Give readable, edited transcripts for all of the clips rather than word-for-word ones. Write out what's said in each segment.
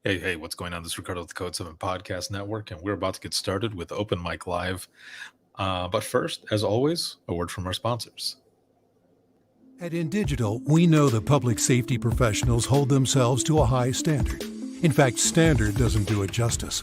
Hey, what's going on? This is Ricardo with the Code 7 Podcast Network, and we're about to get started with Open Mic Live. But first, as always, a word from our sponsors. At InDigital, we know the public safety professionals hold themselves to a high standard. In fact, standard doesn't do it justice.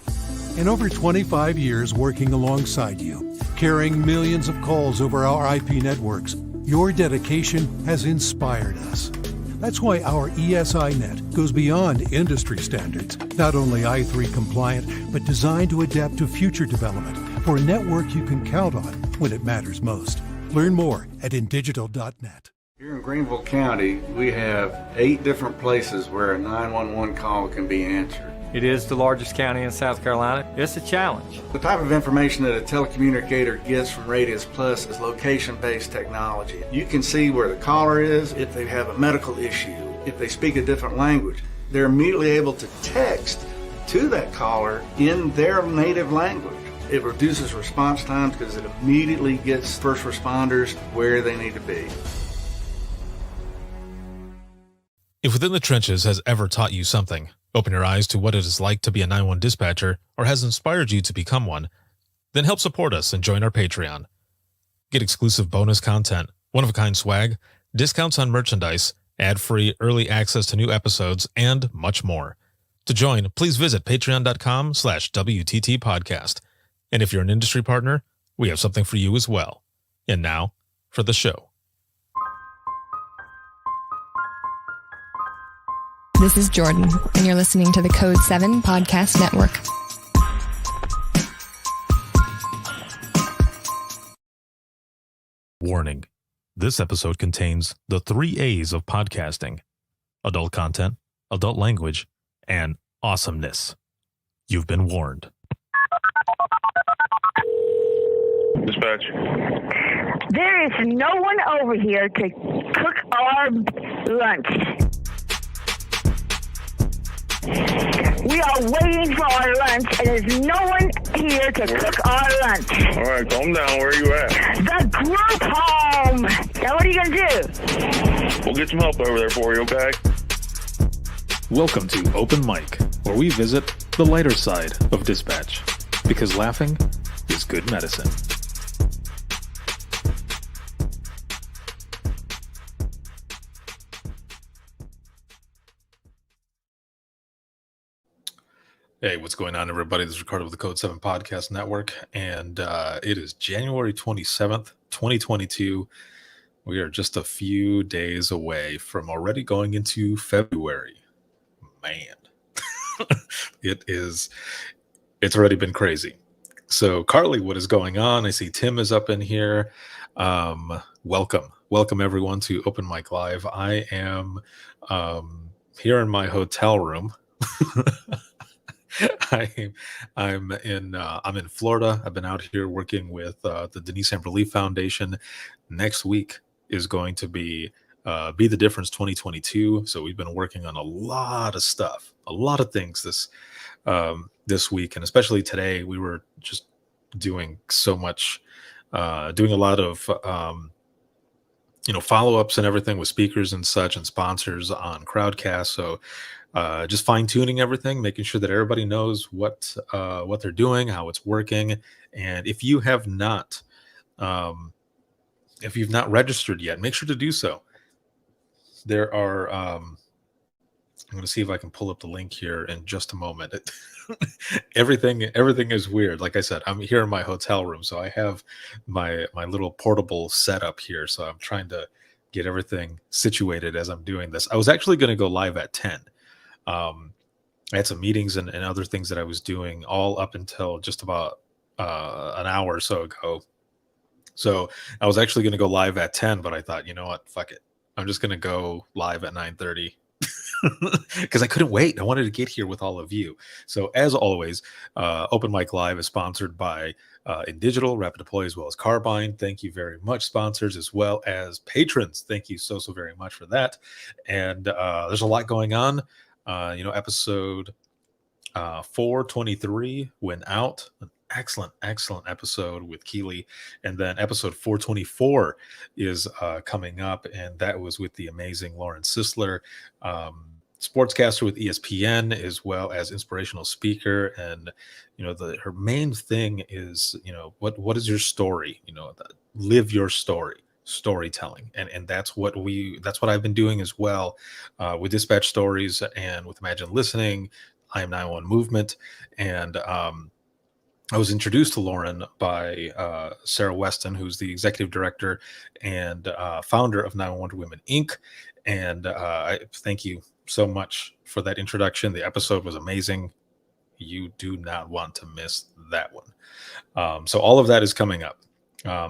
In over 25 years working alongside you, carrying millions of calls over our IP networks, your dedication has inspired us. That's why our ESI Net goes beyond industry standards, not only i3 compliant, but designed to adapt to future development for a network you can count on when it matters most. Learn more at indigital.net. Here in Greenville County, we have 8 different places where a 911 call can be answered. It is the largest county in South Carolina. It's a challenge. The type of information that a telecommunicator gets from Radius Plus is location-based technology. You can see where the caller is, if they have a medical issue, if they speak a different language. They're immediately able to text to that caller in their native language. It reduces response times because it immediately gets first responders where they need to be. If Within the Trenches has ever taught you something, open your eyes to what it is like to be a 911 dispatcher, or has inspired you to become one, then help support us and join our Patreon. Get exclusive bonus content, one-of-a-kind swag, discounts on merchandise, ad-free early access to new episodes, and much more. To join, please visit patreon.com/WTT podcast. And if you're an industry partner, we have something for you as well. And now, for the show. This is Jordan, and you're listening to the Code 7 Podcast Network. Warning. This episode contains the 3 A's of podcasting: adult content, adult language, and awesomeness. You've been warned. Dispatch. There is no one over here to cook our lunch. We are waiting for our lunch, and there's no one here to cook our lunch. All right, calm down. Where are you at? The group home. Now, what are you going to do? We'll get some help over there for you, okay? Welcome to Open Mic, where we visit the lighter side of dispatch, because laughing is good medicine. Hey, what's going on, everybody? This is Ricardo with the Code 7 Podcast Network, and it is January 27th, 2022. We are just a few days away from already going into February. Man, it's already been crazy. So, Carly, what is going on? I see Tim is up in here. Welcome everyone to Open Mic Live. I am here in my hotel room. I'm in Florida. I've been out here working with the Denise Amber Lee Foundation. Next week is going to be the Difference 2022. So we've been working on a lot of stuff, a lot of things this week, and especially today. We were just doing so much, doing a lot of follow-ups and everything with speakers and such and sponsors on Crowdcast. So just fine-tuning everything, making sure that everybody knows what they're doing, how it's working. And if you have not registered yet, make sure to do so. There are I'm going to see if I can pull up the link here in just a moment. Everything is weird. Like I said, I'm here in my hotel room, so I have my little portable setup here. So I'm trying to get everything situated as I'm doing this. I was actually going to go live at 10. I had some meetings and other things that I was doing all up until just about an hour or so ago. So I was actually going to go live at 10, but I thought, you know what, fuck it. I'm just going to go live at 9:30 because I couldn't wait. I wanted to get here with all of you. So as always, Open Mic Live is sponsored by InDigital, Rapid Deploy, as well as Carbine. Thank you very much, sponsors, as well as patrons. Thank you so very much for that. And there's a lot going on. Episode 423 went out. An excellent episode with Keely. And then episode 424 is coming up. And that was with the amazing Lauren Sisler. sportscaster with ESPN, as well as inspirational speaker. And her main thing is, what is your story? Live your story, storytelling, and that's what I've been doing as well, with Dispatch Stories and with Imagine Listening, I Am 911 Movement. And I was introduced to Lauren by Sarah Weston, who's the executive director and founder of 911 Women Inc. And I thank you so much for that introduction. The episode was amazing. You do not want to miss that one. So all of that is coming up.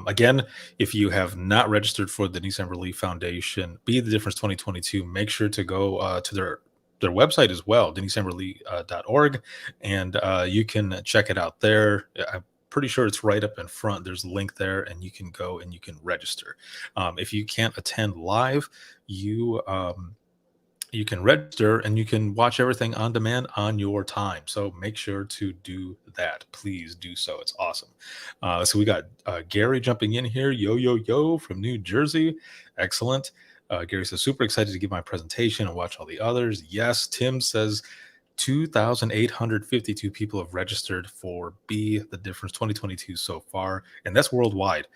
Again, if you have not registered for the Denise Amber Lee Foundation Be the Difference 2022, make sure to go to their website as well, deniseamberlee.org, and you can check it out there. I'm pretty sure it's right up in front. There's a link there, and you can go and you can register. If you can't attend live, you can register and you can watch everything on demand on your time. So make sure to do that. Please do so. It's awesome. So we got Gary jumping in here. Yo from New Jersey. Excellent. Gary says, super excited to give my presentation and watch all the others. Yes. Tim says 2,852 people have registered for Be the Difference 2022 so far, and that's worldwide.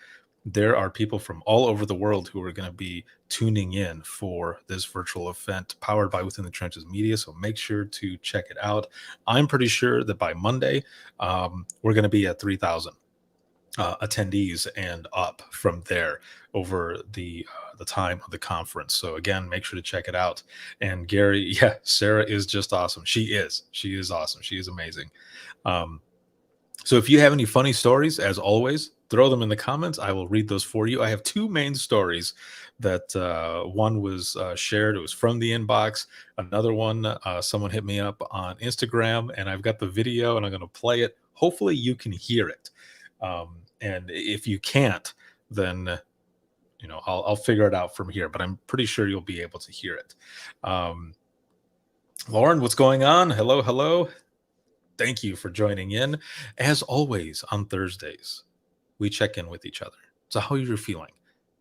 There are people from all over the world who are going to be tuning in for this virtual event powered by Within the Trenches Media. So make sure to check it out. I'm pretty sure that by Monday, we're going to be at 3,000 attendees and up from there over the time of the conference. So again, make sure to check it out. And Gary, yeah, Sarah is just awesome. She is awesome. She is amazing. So if you have any funny stories, as always, throw them in the comments. I will read those for you. I have two main stories that one was shared. It was from the inbox. Another one, someone hit me up on Instagram, and I've got the video and I'm going to play it. Hopefully you can hear it. And if you can't, then I'll figure it out from here, but I'm pretty sure you'll be able to hear it. Lauren, what's going on? Hello. Thank you for joining in. As always, on Thursdays, we check in with each other. So how are you feeling?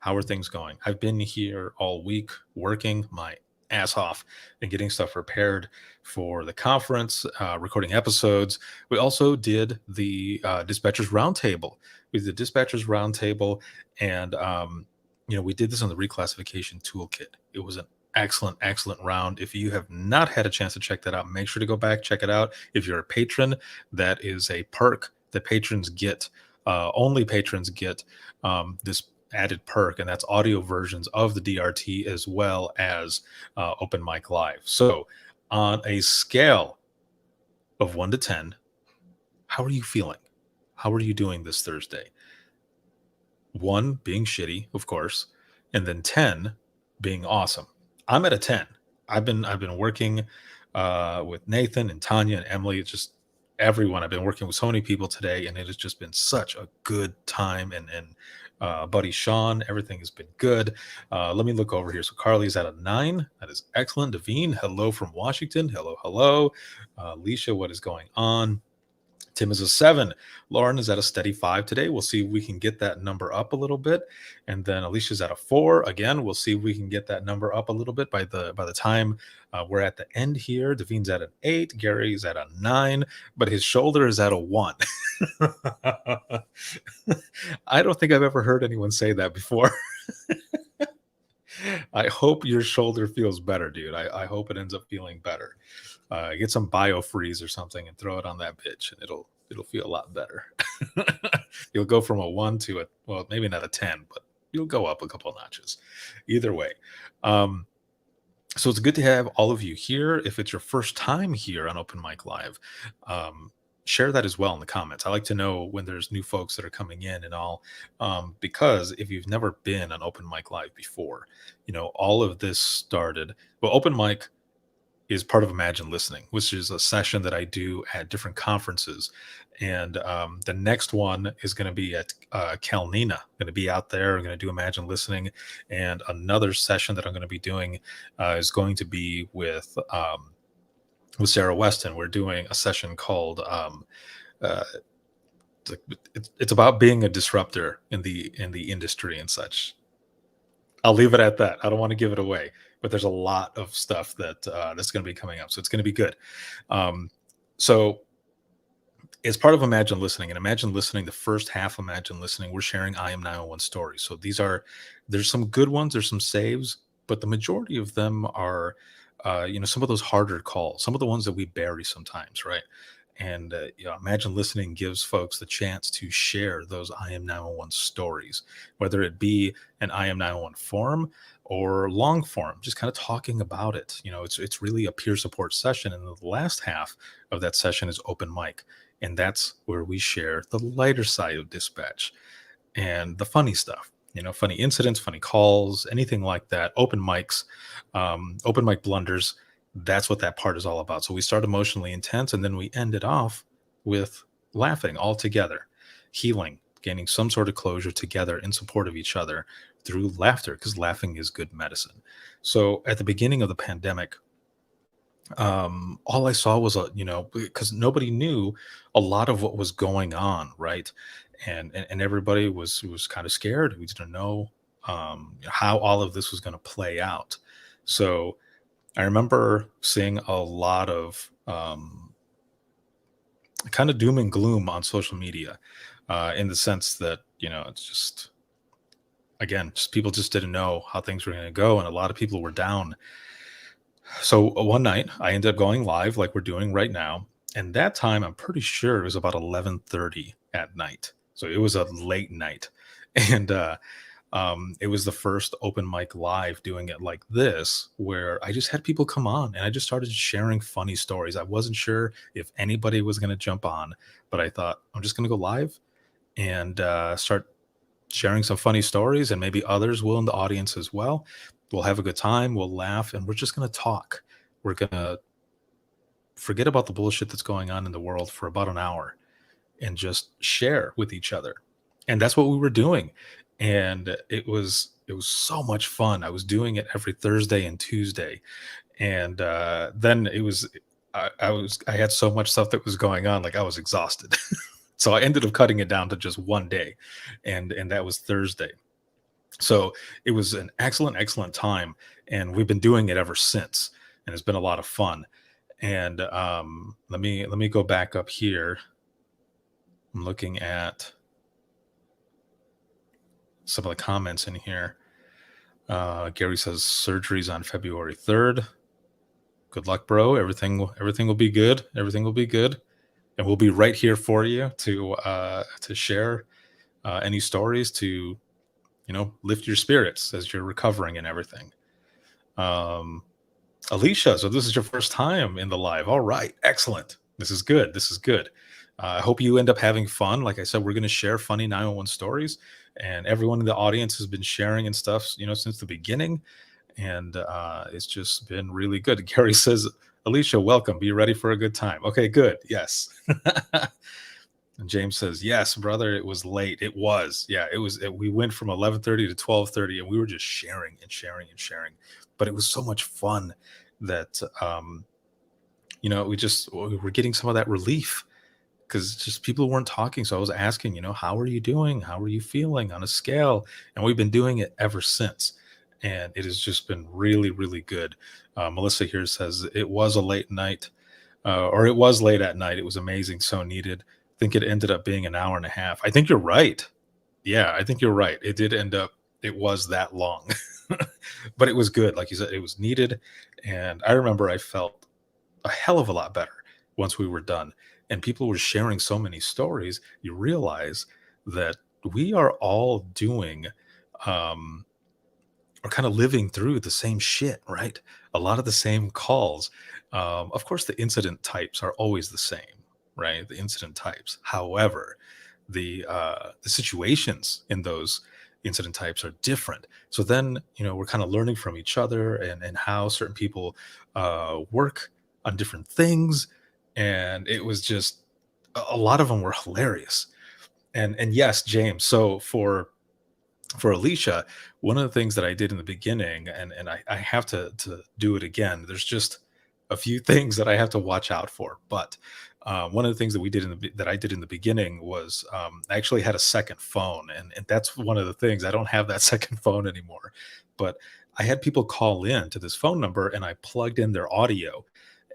How are things going? I've been here all week working my ass off and getting stuff prepared for the conference, recording episodes. We also did the Dispatchers Roundtable. We did the Dispatchers Roundtable, and we did this on the reclassification toolkit. It was an excellent round. If you have not had a chance to check that out, make sure to go back, check it out. If you're a patron, that is a perk that patrons get. Only patrons get this added perk, and that's audio versions of the DRT as well as Open Mic Live. So on a scale of 1 to 10, how are you feeling? How are you doing this Thursday? 1 being shitty, of course, and then 10 being awesome. I'm at a 10. I've been working with Nathan and Tanya and Emily. It's just everyone. I've been working with so many people today, and it has just been such a good time. And buddy Sean, everything has been good. Let me look over here. So Carly's at a 9. That is excellent. Davine, hello from Washington. Hello. Alicia, what is going on? Tim is a 7. Lauren is at a steady 5 today. We'll see if we can get that number up a little bit. And then Alicia's at a 4. Again, we'll see if we can get that number up a little bit by the time we're at the end here. Davine's at an 8. Gary's at a 9, but his shoulder is at a 1. I don't think I've ever heard anyone say that before. I hope your shoulder feels better, dude. I hope it ends up feeling better. Get some BioFreeze or something and throw it on that bitch, and it'll feel a lot better. You'll go from a 1 to maybe not a 10, but you'll go up a couple of notches. Either way. So it's good to have all of you here. If it's your first time here on Open Mic Live, share that as well in the comments. I like to know when there's new folks that are coming in and all, because if you've never been on Open Mic Live before, all of this started. Well, Open Mic is part of Imagine Listening, which is a session that I do at different conferences. And the next one is going to be at Calnina. I'm going to be out there. I'm going to do Imagine Listening. And another session that I'm going to be doing is going to be with Sarah Weston. We're doing a session called it's about being a disruptor in the industry and such. I'll leave it at that. I don't want to give it away, but there's a lot of stuff that that's going to be coming up, so it's going to be good. So it's part of Imagine Listening, and Imagine Listening, the first half of Imagine Listening, we're sharing IM 901 stories. So there's some good ones, there's some saves, but the majority of them are, some of those harder calls, some of the ones that we bury sometimes, right? And Imagine Listening gives folks the chance to share those IM 911 stories, whether it be an IM 911 forum or long form, just kind of talking about it. It's really a peer support session, and the last half of that session is open mic, and that's where we share the lighter side of dispatch and the funny stuff. Funny incidents, funny calls, anything like that. Open mics, open mic blunders. That's what that part is all about. So we start emotionally intense, and then we end it off with laughing all together, healing, gaining some sort of closure together in support of each other through laughter, because laughing is good medicine. So at the beginning of the pandemic, all I saw was because nobody knew a lot of what was going on, right? And everybody was kind of scared. We didn't know how all of this was going to play out. So I remember seeing a lot of kind of doom and gloom on social media, in the sense that it's just, again, just people just didn't know how things were going to go, and a lot of people were down. So one night I ended up going live like we're doing right now, and that time I'm pretty sure it was about 11:30 at night. So it was a late night, and it was the first open mic live doing it like this, where I just had people come on and I just started sharing funny stories. I wasn't sure if anybody was going to jump on, but I thought I'm just going to go live and start sharing some funny stories, and maybe others will in the audience as well. We'll have a good time, we'll laugh, and we're just going to talk. We're going to forget about the bullshit that's going on in the world for about an hour and just share with each other. And that's what we were doing. And it was so much fun. I was doing it every Thursday and Tuesday. And then I had so much stuff that was going on, like I was exhausted. So I ended up cutting it down to just one day, and that was Thursday. So it was an excellent time, and we've been doing it ever since, and it's been a lot of fun. And let me go back up here. I'm looking at some of the comments in here. Gary says surgery's on February 3rd. Good luck, bro. Everything will be good. Everything will be good. And we'll be right here for you to share any stories to, lift your spirits as you're recovering and everything. Alicia, so this is your first time in the live. All right. Excellent. This is good. I hope you end up having fun. Like I said, we're going to share funny 911 stories, and everyone in the audience has been sharing and stuff, since the beginning. And it's just been really good. Gary says, Alicia, welcome. Be ready for a good time. Okay, good. Yes. And James says, yes, brother, it was late. It was. Yeah, it was. We went from 11:30 to 12:30, and we were just sharing and sharing and sharing. But it was so much fun that, we were getting some of that relief, because just people weren't talking. So I was asking, how are you doing? How are you feeling on a scale? And we've been doing it ever since. And it has just been really, really good. Melissa here says it was a late night, or it was late at night. It was amazing. So needed. I think it ended up being an hour and a half. I think you're right. Yeah, I think you're right. It did end up, it was that long, but it was good. Like you said, it was needed. And I remember I felt a hell of a lot better once we were done. And people were sharing so many stories. You realize that we are all doing, or kind of living through the same shit, right? A lot of the same calls. Of course, the incident types are always the same, right? The incident types. However, the situations in those incident types are different. So then, we're kind of learning from each other and how certain people work on different things. And it was just, a lot of them were hilarious. And yes, James, so for Alicia, one of the things that I did in the beginning, and I have to do it again, there's just a few things that I have to watch out for. But one of the things that I did in the beginning was I actually had a second phone, and that's one of the things. I don't have that second phone anymore, but I had people call in to this phone number, and I plugged in their audio,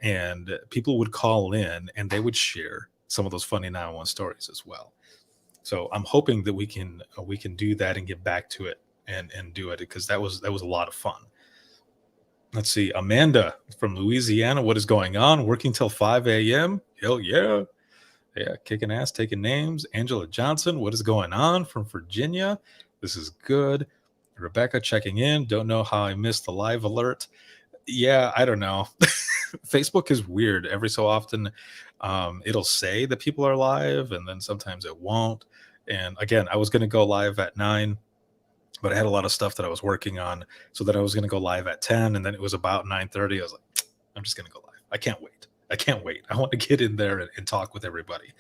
and people would call in and they would share some of those funny 911 stories as well. So I'm hoping that we can do that and get back to it and do it, because that was a lot of fun. Let's see, Amanda from Louisiana, what is going on? Working till 5 a.m. Hell yeah. Yeah, kicking ass, taking names. Angela Johnson, what is going on? From Virginia. This is good. Rebecca checking in. Don't know how I missed the live alert. Yeah, I don't know. Facebook is weird. Every so often, it'll say that people are live, and then sometimes it won't. And again, I was going to go live at 9, but I had a lot of stuff that I was working on, so that I was going to go live at 10, and then it was about 9:30. I was like, I'm just going to go live. I can't wait. I want to get in there and talk with everybody.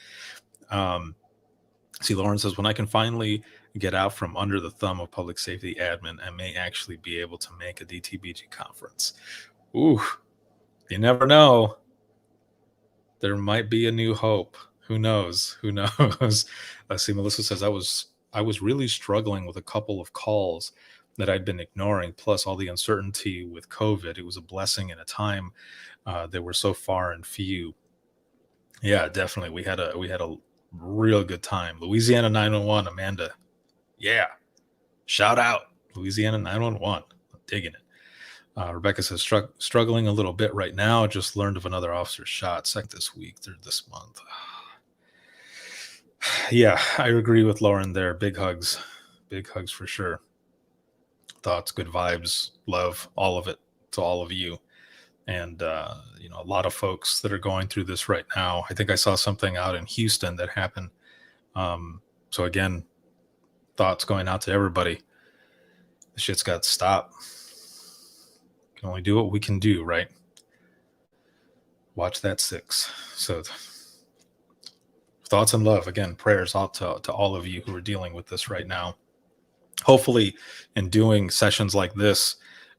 See, Lauren says, when I can finally get out from under the thumb of public safety admin, I may actually be able to make a DTBG conference. Ooh, you never know. There might be a new hope. Who knows? Who knows? See, Melissa says, I was really struggling with a couple of calls that I'd been ignoring, plus all the uncertainty with COVID. It was a blessing in a time that we're so far and few. Yeah, definitely. We had a real good time. Louisiana 911, Amanda. Yeah. Shout out. Louisiana 911. I'm digging it. Rebecca says, struggling a little bit right now. Just learned of another officer shot. Second this week, third this month. Yeah, I agree with Lauren there. Big hugs. Big hugs for sure. Thoughts, good vibes, love, all of it to all of you. And, a lot of folks that are going through this right now. I think I saw something out in Houston that happened. So again, thoughts going out to everybody. The shit's got to stop. Can only do what we can do, right? Watch that 6. So thoughts and love. Again, prayers out to all of you who are dealing with this right now. Hopefully, in doing sessions like this,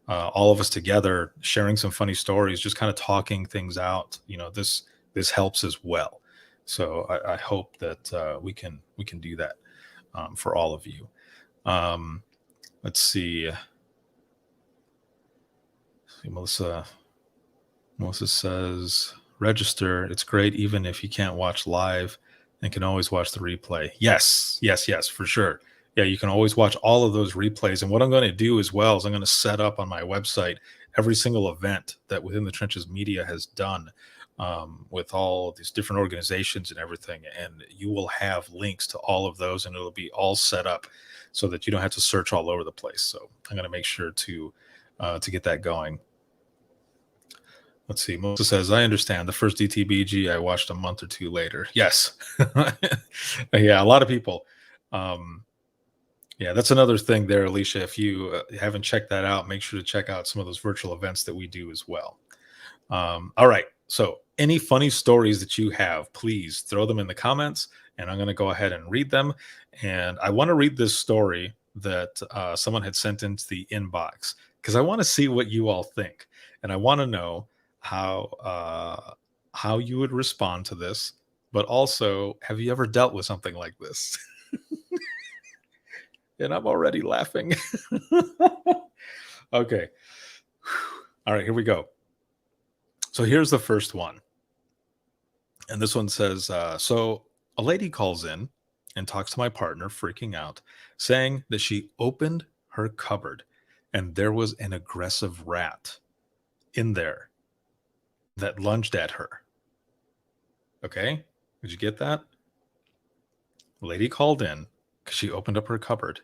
all of us together, sharing some funny stories, just kind of talking things out. This helps as well. So I hope that we can do that for all of you. Let's see. Melissa says, register. It's great even if you can't watch live and can always watch the replay. Yes, for sure. Yeah, you can always watch all of those replays. And what I'm going to do as well is I'm going to set up on my website every single event that Within the Trenches Media has done with all these different organizations and everything. And you will have links to all of those, and it'll be all set up so that you don't have to search all over the place. So I'm going to make sure to get that going. Let's see. Melissa says, I understand. The first DTBG I watched a month or two later. Yes. Yeah, a lot of people. Yeah, that's another thing there, Alicia. If you haven't checked that out, make sure to check out some of those virtual events that we do as well. All right. So any funny stories that you have, please throw them in the comments, and I'm going to go ahead and read them. And I want to read this story that someone had sent into the inbox, because I want to see what you all think. And I want to know how you would respond to this, but also, have you ever dealt with something like this? And I'm already laughing. Okay. All right, here we go. So here's the first one. And this one says, so a lady calls in and talks to my partner, freaking out, saying that she opened her cupboard and there was an aggressive rat in there that lunged at her. Okay? Did you get that? The lady called in because she opened up her cupboard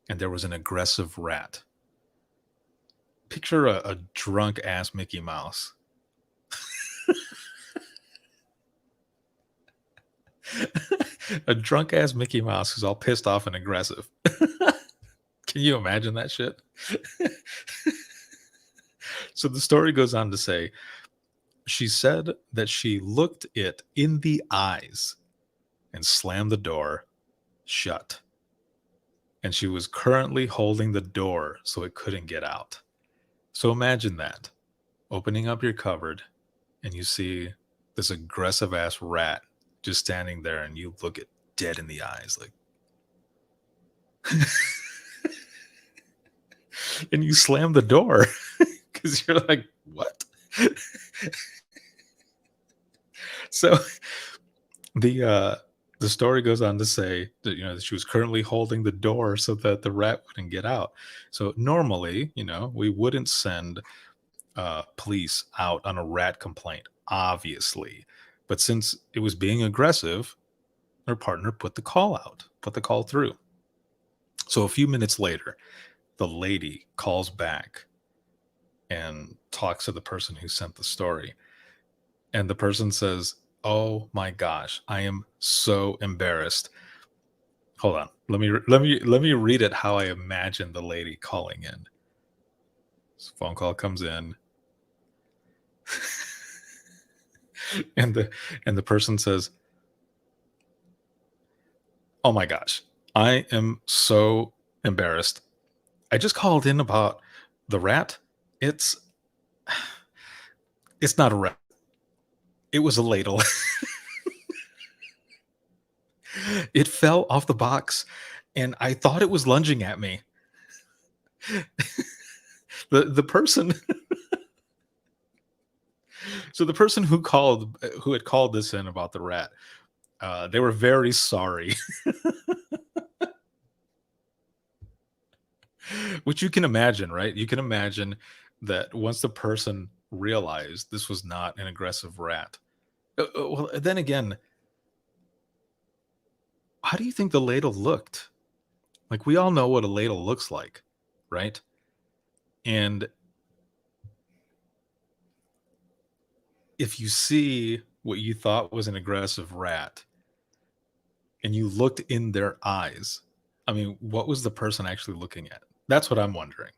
and there was an aggressive rat. Picture a drunk ass Mickey Mouse. A drunk ass Mickey Mouse who's all pissed off and aggressive. Can you imagine that shit? So the story goes on to say, she said that she looked it in the eyes and slammed the door shut. And she was currently holding the door so it couldn't get out. So imagine that, opening up your cupboard and you see this aggressive ass rat just standing there, and you look it dead in the eyes like and you slam the door because you're like, what? So the story goes on to say that that she was currently holding the door so that the rat wouldn't get out. So normally, we wouldn't send police out on a rat complaint, obviously, but since it was being aggressive, her partner put the call through. So a few minutes later, the lady calls back and talks to the person who sent the story, and the person says, "Oh my gosh, I am so embarrassed." Hold on. Let me read it how I imagine the lady calling in. This phone call comes in. and the person says, "Oh my gosh, I am so embarrassed. I just called in about the rat. It's not a rat. It was a ladle." It fell off the box and I thought it was lunging at me. The person so the person who had called this in about the rat, they were very sorry. Which you can imagine, right? You can imagine that once the person realized this was not an aggressive rat. Well, then again, how do you think the ladle looked? Like, we all know what a ladle looks like, right? And if you see what you thought was an aggressive rat and you looked in their eyes, I mean, what was the person actually looking at? That's what I'm wondering.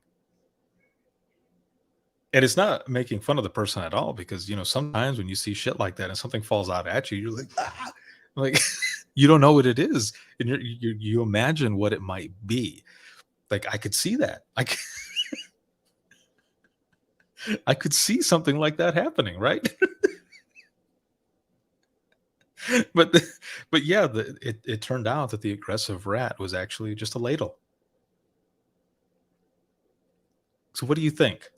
And it's not making fun of the person at all, because sometimes when you see shit like that and something falls out at you, you're like, ah! Like you don't know what it is, and you imagine what it might be. Like, I could see that. I could see something like that happening, right? but yeah, it turned out that the aggressive rat was actually just a ladle. So what do you think?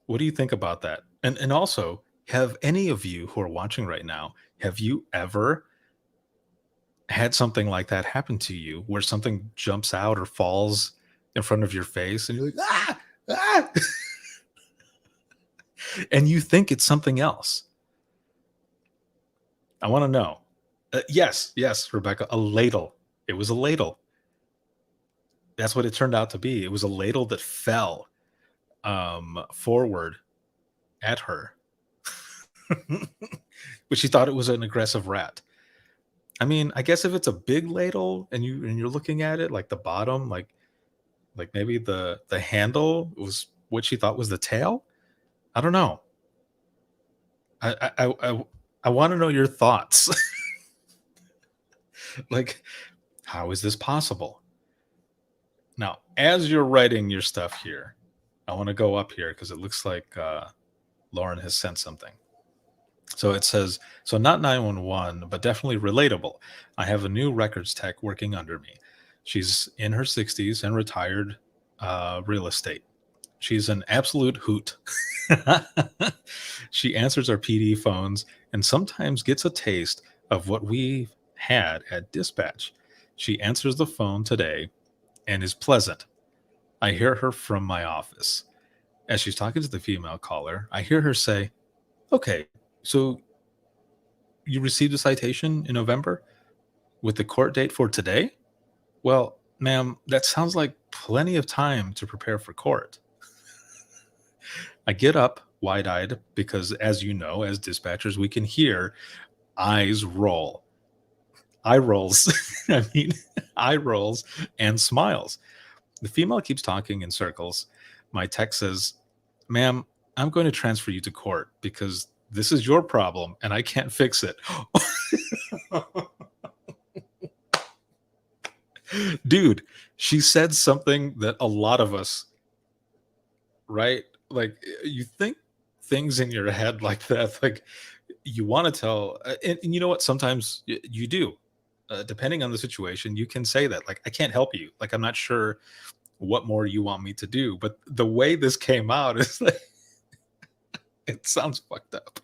What do you think about that? And also, have any of you who are watching right now, have you ever had something like that happen to you, where something jumps out or falls in front of your face and you're like, ah, ah, and you think it's something else? I want to know. Yes, Rebecca, a ladle. It was a ladle. That's what it turned out to be. It was a ladle that fell forward at her. But she thought it was an aggressive rat. I mean, I guess if it's a big ladle and you're looking at it, like the bottom, like maybe the handle was what she thought was the tail. I don't know. I want to know your thoughts. Like, how is this possible? Now, as you're writing your stuff here, I want to go up here because it looks like Lauren has sent something. So it says, so not 911, but definitely relatable. I have a new records tech working under me. She's in her 60s and retired real estate. She's an absolute hoot. She answers our PD phones and sometimes gets a taste of what we've had at dispatch. She answers the phone today and is pleasant. I hear her from my office. As she's talking to the female caller, I hear her say, "Okay, so you received a citation in November with the court date for today? Well, ma'am, that sounds like plenty of time to prepare for court." I get up wide-eyed because, as you know, as dispatchers, we can hear eyes roll. Eye rolls. I mean, eye rolls and smiles. The female keeps talking in circles. My tech says, "Ma'am, I'm going to transfer you to court because this is your problem and I can't fix it." Dude, she said something that a lot of us, right? Like, you think things in your head like that, like you want to tell, and you know what? Sometimes you do. Depending on the situation, you can say that, like, "I can't help you. Like, I'm not sure what more you want me to do. But the way this came out is like, it sounds fucked up.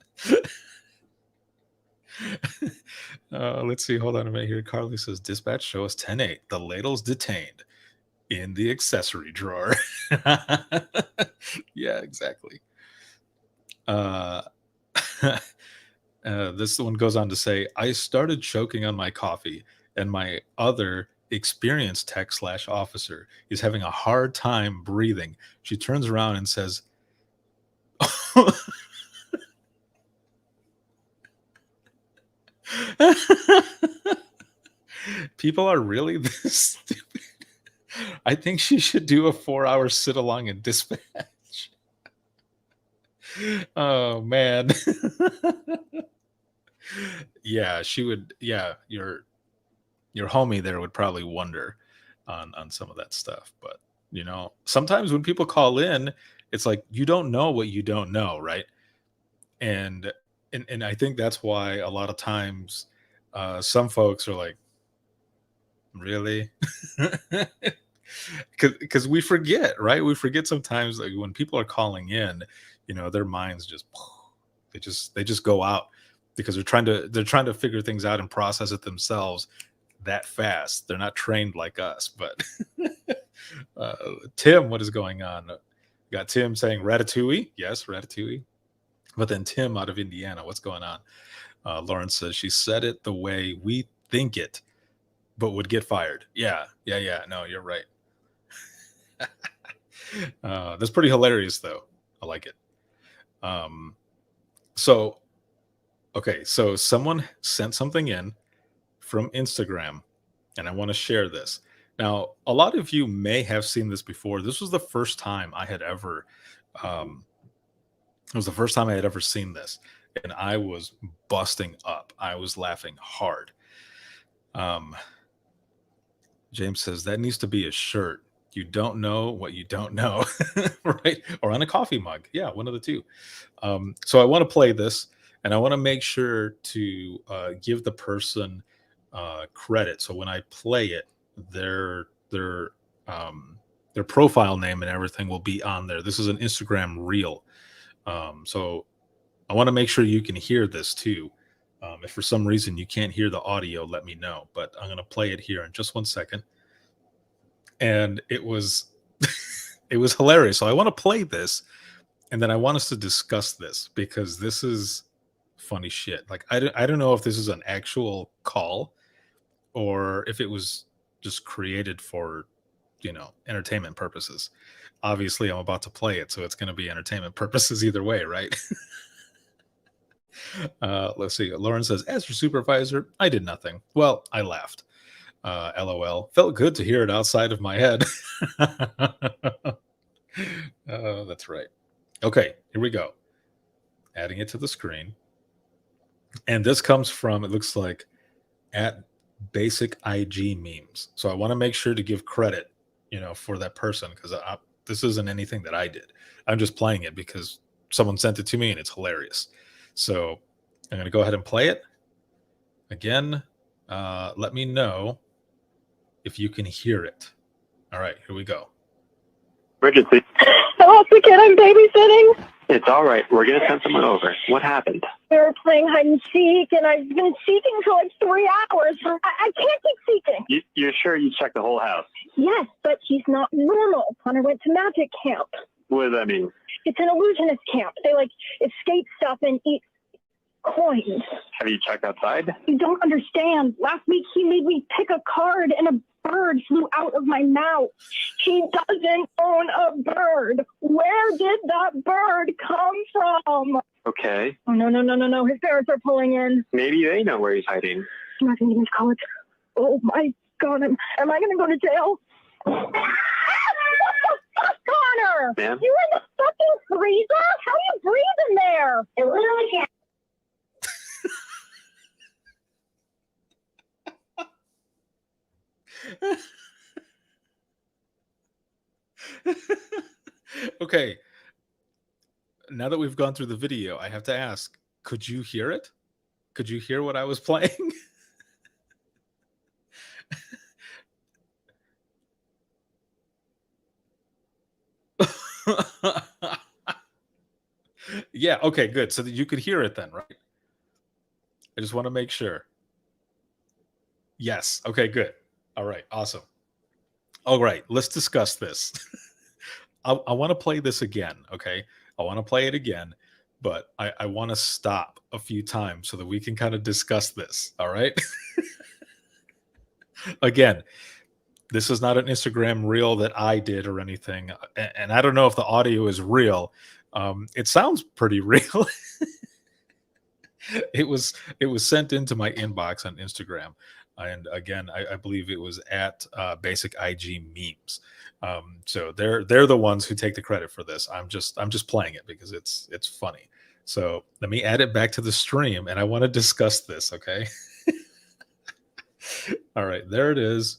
Let's see. Hold on a minute here. Carly says, dispatch show us 10-8. The ladle's detained in the accessory drawer. Yeah, exactly. This one goes on to say, I started choking on my coffee, and my other experienced tech/officer is having a hard time breathing. She turns around and says, people are really this stupid. I think she should do a 4-hour sit along in dispatch. Oh man. Yeah, she would. Yeah, your homie there would probably wonder on some of that stuff. But sometimes when people call in, it's like you don't know what you don't know, right? And I think that's why a lot of times some folks are like, really? Because we forget, right? We forget sometimes, like when people are calling in, their minds just they just go out because they're trying to figure things out and process it themselves that fast. They're not trained like us. But Tim, what is going on? Got Tim saying Ratatouille. Yes, Ratatouille. But then Tim out of Indiana, what's going on? Lauren says she said it the way we think it, but would get fired. Yeah. No, you're right. That's pretty hilarious, though. I like it. So someone sent something in from Instagram, and I want to share this. Now, a lot of you may have seen this before. This was the first time I had ever, seen this, and I was busting up. I was laughing hard. James says that needs to be a shirt. You don't know what you don't know, right? Or on a coffee mug. Yeah, one of the two. So I want to play this, and I want to make sure to give the person credit. So when I play it, their profile name and everything will be on there. This is an Instagram reel. So I want to make sure you can hear this too. If for some reason you can't hear the audio, let me know. But I'm going to play it here in just 1 second. And it was it was hilarious. So I want to play this, and then I want us to discuss this because this is funny shit. Like I don't know if this is an actual call or if it was just created for entertainment purposes. Obviously, I'm about to play it, so it's going to be entertainment purposes either way, right? Let's see. Lauren says, as your supervisor, I did nothing. Well, I laughed. LOL. Felt good to hear it outside of my head. That's right. Okay, here we go. Adding it to the screen. And this comes from, it looks like, at Basic IG Memes. So I want to make sure to give credit, for that person, because this isn't anything that I did. I'm just playing it because someone sent it to me and it's hilarious. So I'm going to go ahead and play it. Again, let me know if you can hear it. All right, here we go. Emergency. Hello, the kid I'm babysitting. It's all right. We're going to send someone over. What happened? We were playing hide and seek, and I've been seeking for like 3 hours. I can't keep seeking. You're sure you checked the whole house? Yes, but she's not normal. Connor went to magic camp. What does that mean? It's an illusionist camp. They escape stuff and eat coins. Have you checked outside? You don't understand. Last week he made me pick a card and a bird flew out of my mouth. He doesn't own a bird. Where did that bird come from? Okay. Oh, no. His parents are pulling in. Maybe they know where he's hiding. I'm not going to get into college. Oh, my God. Am I going to go to jail? What the fuck, Connor? Ma'am? You in the fucking freezer? How are you breathing there? It literally can't. Okay. Now that we've gone through the video, I have to ask, could you hear it? Could you hear what I was playing? Yeah, okay, good. So that you could hear it then, right? I just want to make sure. Yes. Okay, good. All right, awesome. All right, let's discuss this. I want to play this again, okay? I want to play it again, but I want to stop a few times so that we can kind of discuss this, all right? Again, this is not an Instagram reel that I did or anything, and I don't know if the audio is real. It sounds pretty real. It was sent into my inbox on Instagram, and again, I believe it was at Basic IG Memes. So they're the ones who take the credit for this. I'm just playing it because it's funny. So let me add it back to the stream, and I want to discuss this. Okay. All right, there it is.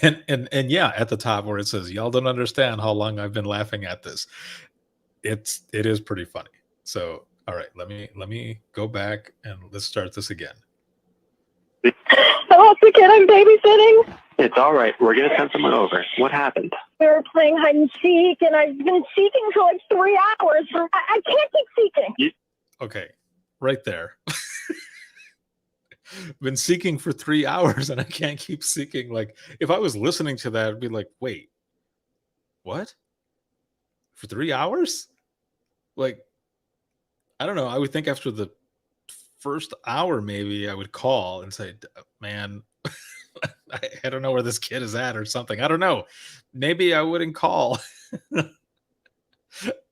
And yeah, at the top where it says y'all don't understand how long I've been laughing at this. It is pretty funny. So all right, let me go back and let's start this again. Hello, the kid I'm babysitting. It's all right. We're going to send someone over. What happened? We were playing hide and seek, and I've been seeking for like 3 hours. I can't keep seeking. Okay, right there. Been seeking for 3 hours and I can't keep seeking. Like, if I was listening to that, I'd be like, wait, what? For 3 hours? Like, I don't know. I would think after the first hour, maybe I would call and say, man, I don't know where this kid is at or something. I don't know. Maybe I wouldn't call.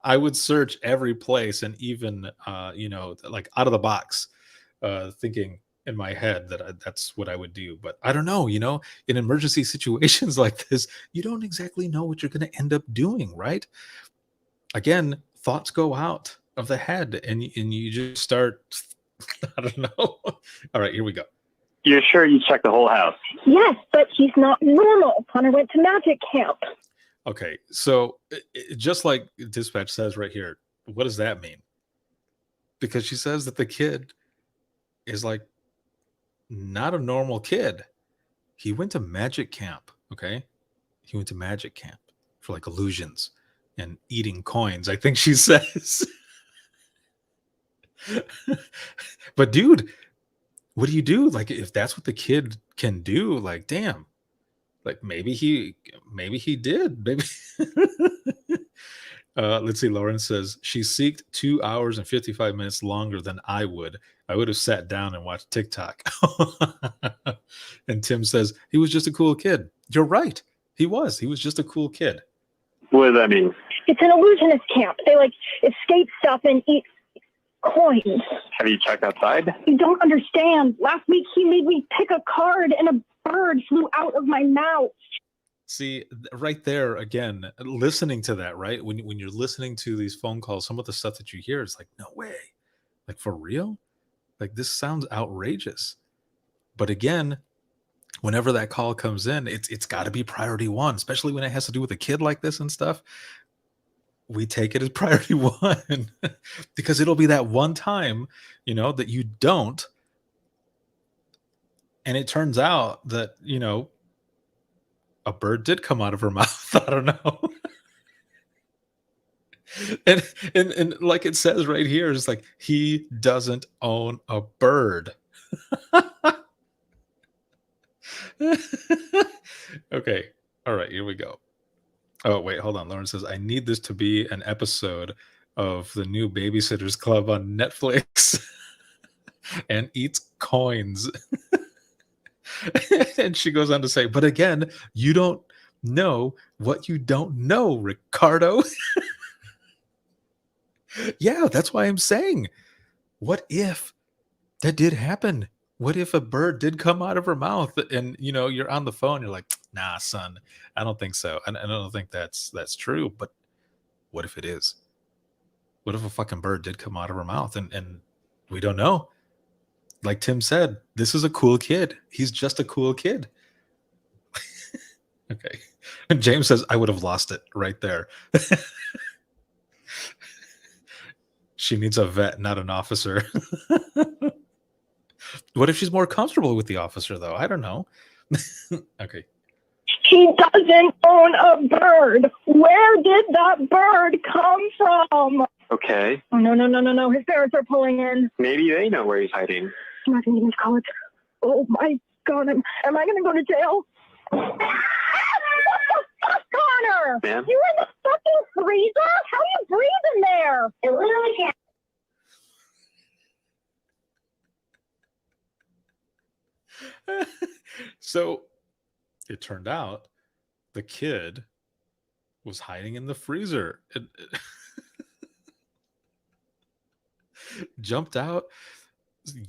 I would search every place and even, like out of the box, thinking in my head that that's what I would do. But I don't know, in emergency situations like this, you don't exactly know what you're going to end up doing, right? Again, thoughts go out of the head and you just start, I don't know. All right, here we go. You're sure you checked the whole house? Yes, but he's not normal. Connor went to magic camp. Okay, so just like dispatch says right here, what does that mean? Because she says that the kid is like not a normal kid. He went to magic camp, okay? He went to magic camp for like illusions and eating coins, I think she says. But dude, what do you do? Like, if that's what the kid can do, like, damn. Like maybe he did. Maybe let's see. Lauren says she seeked 2 hours and 55 minutes longer than I would. I would have sat down and watched TikTok. And Tim says he was just a cool kid. You're right. He was just a cool kid. What does that mean? It's an illusionist camp. They like escape stuff and eat coins. Have you checked outside? You don't understand. Last week he made me pick a card and a bird flew out of my mouth. See, right there again, listening to that, right? When you're listening to these phone calls, some of the stuff that you hear is like, no way. Like, for real? Like, this sounds outrageous. But again, whenever that call comes in, it's got to be priority one, especially when it has to do with a kid like this and stuff. We take it as priority one because it'll be that one time, that you don't. And it turns out that, a bird did come out of her mouth. I don't know. and like it says right here, it's like, he doesn't own a bird. Okay. All right, here we go. Oh, wait, hold on. Lauren says, I need this to be an episode of the new Babysitters Club on Netflix and eats coins. And she goes on to say, but again, you don't know what you don't know, Ricardo. Yeah, that's why I'm saying, what if that did happen? What if a bird did come out of her mouth and, you're on the phone, you're like, nah, son, I don't think so. And I don't think that's true. But what if it is? What if a fucking bird did come out of her mouth and we don't know? Like Tim said, this is a cool kid. He's just a cool kid. Okay. And James says, I would have lost it right there. She needs a vet, not an officer. What if she's more comfortable with the officer, though? I don't know. Okay. She doesn't own a bird. Where did that bird come from? Okay. Oh, no. His parents are pulling in. Maybe they know where he's hiding. I'm not going to get into college. Oh, my God. Am I going to go to jail? What the fuck, Connor? Ma'am? You in the fucking freezer? How do you breathe in there? It literally can't. So it turned out the kid was hiding in the freezer. Jumped out,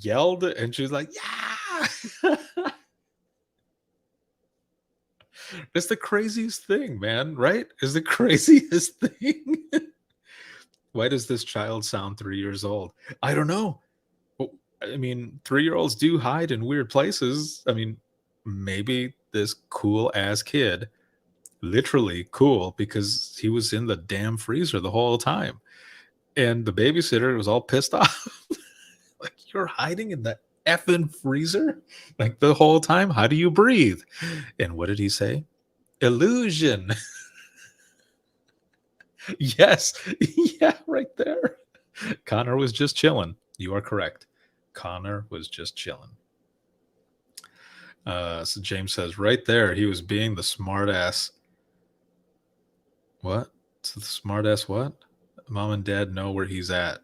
yelled, and she was like, yeah. It's the craziest thing, man, right? It's the craziest thing. Why does this child sound 3 years old? I don't know. Well, I mean, 3-year-olds do hide in weird places. I mean, maybe this cool ass kid, literally cool, because he was in the damn freezer the whole time. And the babysitter was all pissed off. Like, you're hiding in the effing freezer? Like, the whole time? How do you breathe? And what did he say? Illusion. Yes. Yeah, right there. Connor was just chilling. You are correct. Connor was just chilling. So James says, right there, he was being the smart ass. What? So the smart ass what? Mom and dad know where he's at.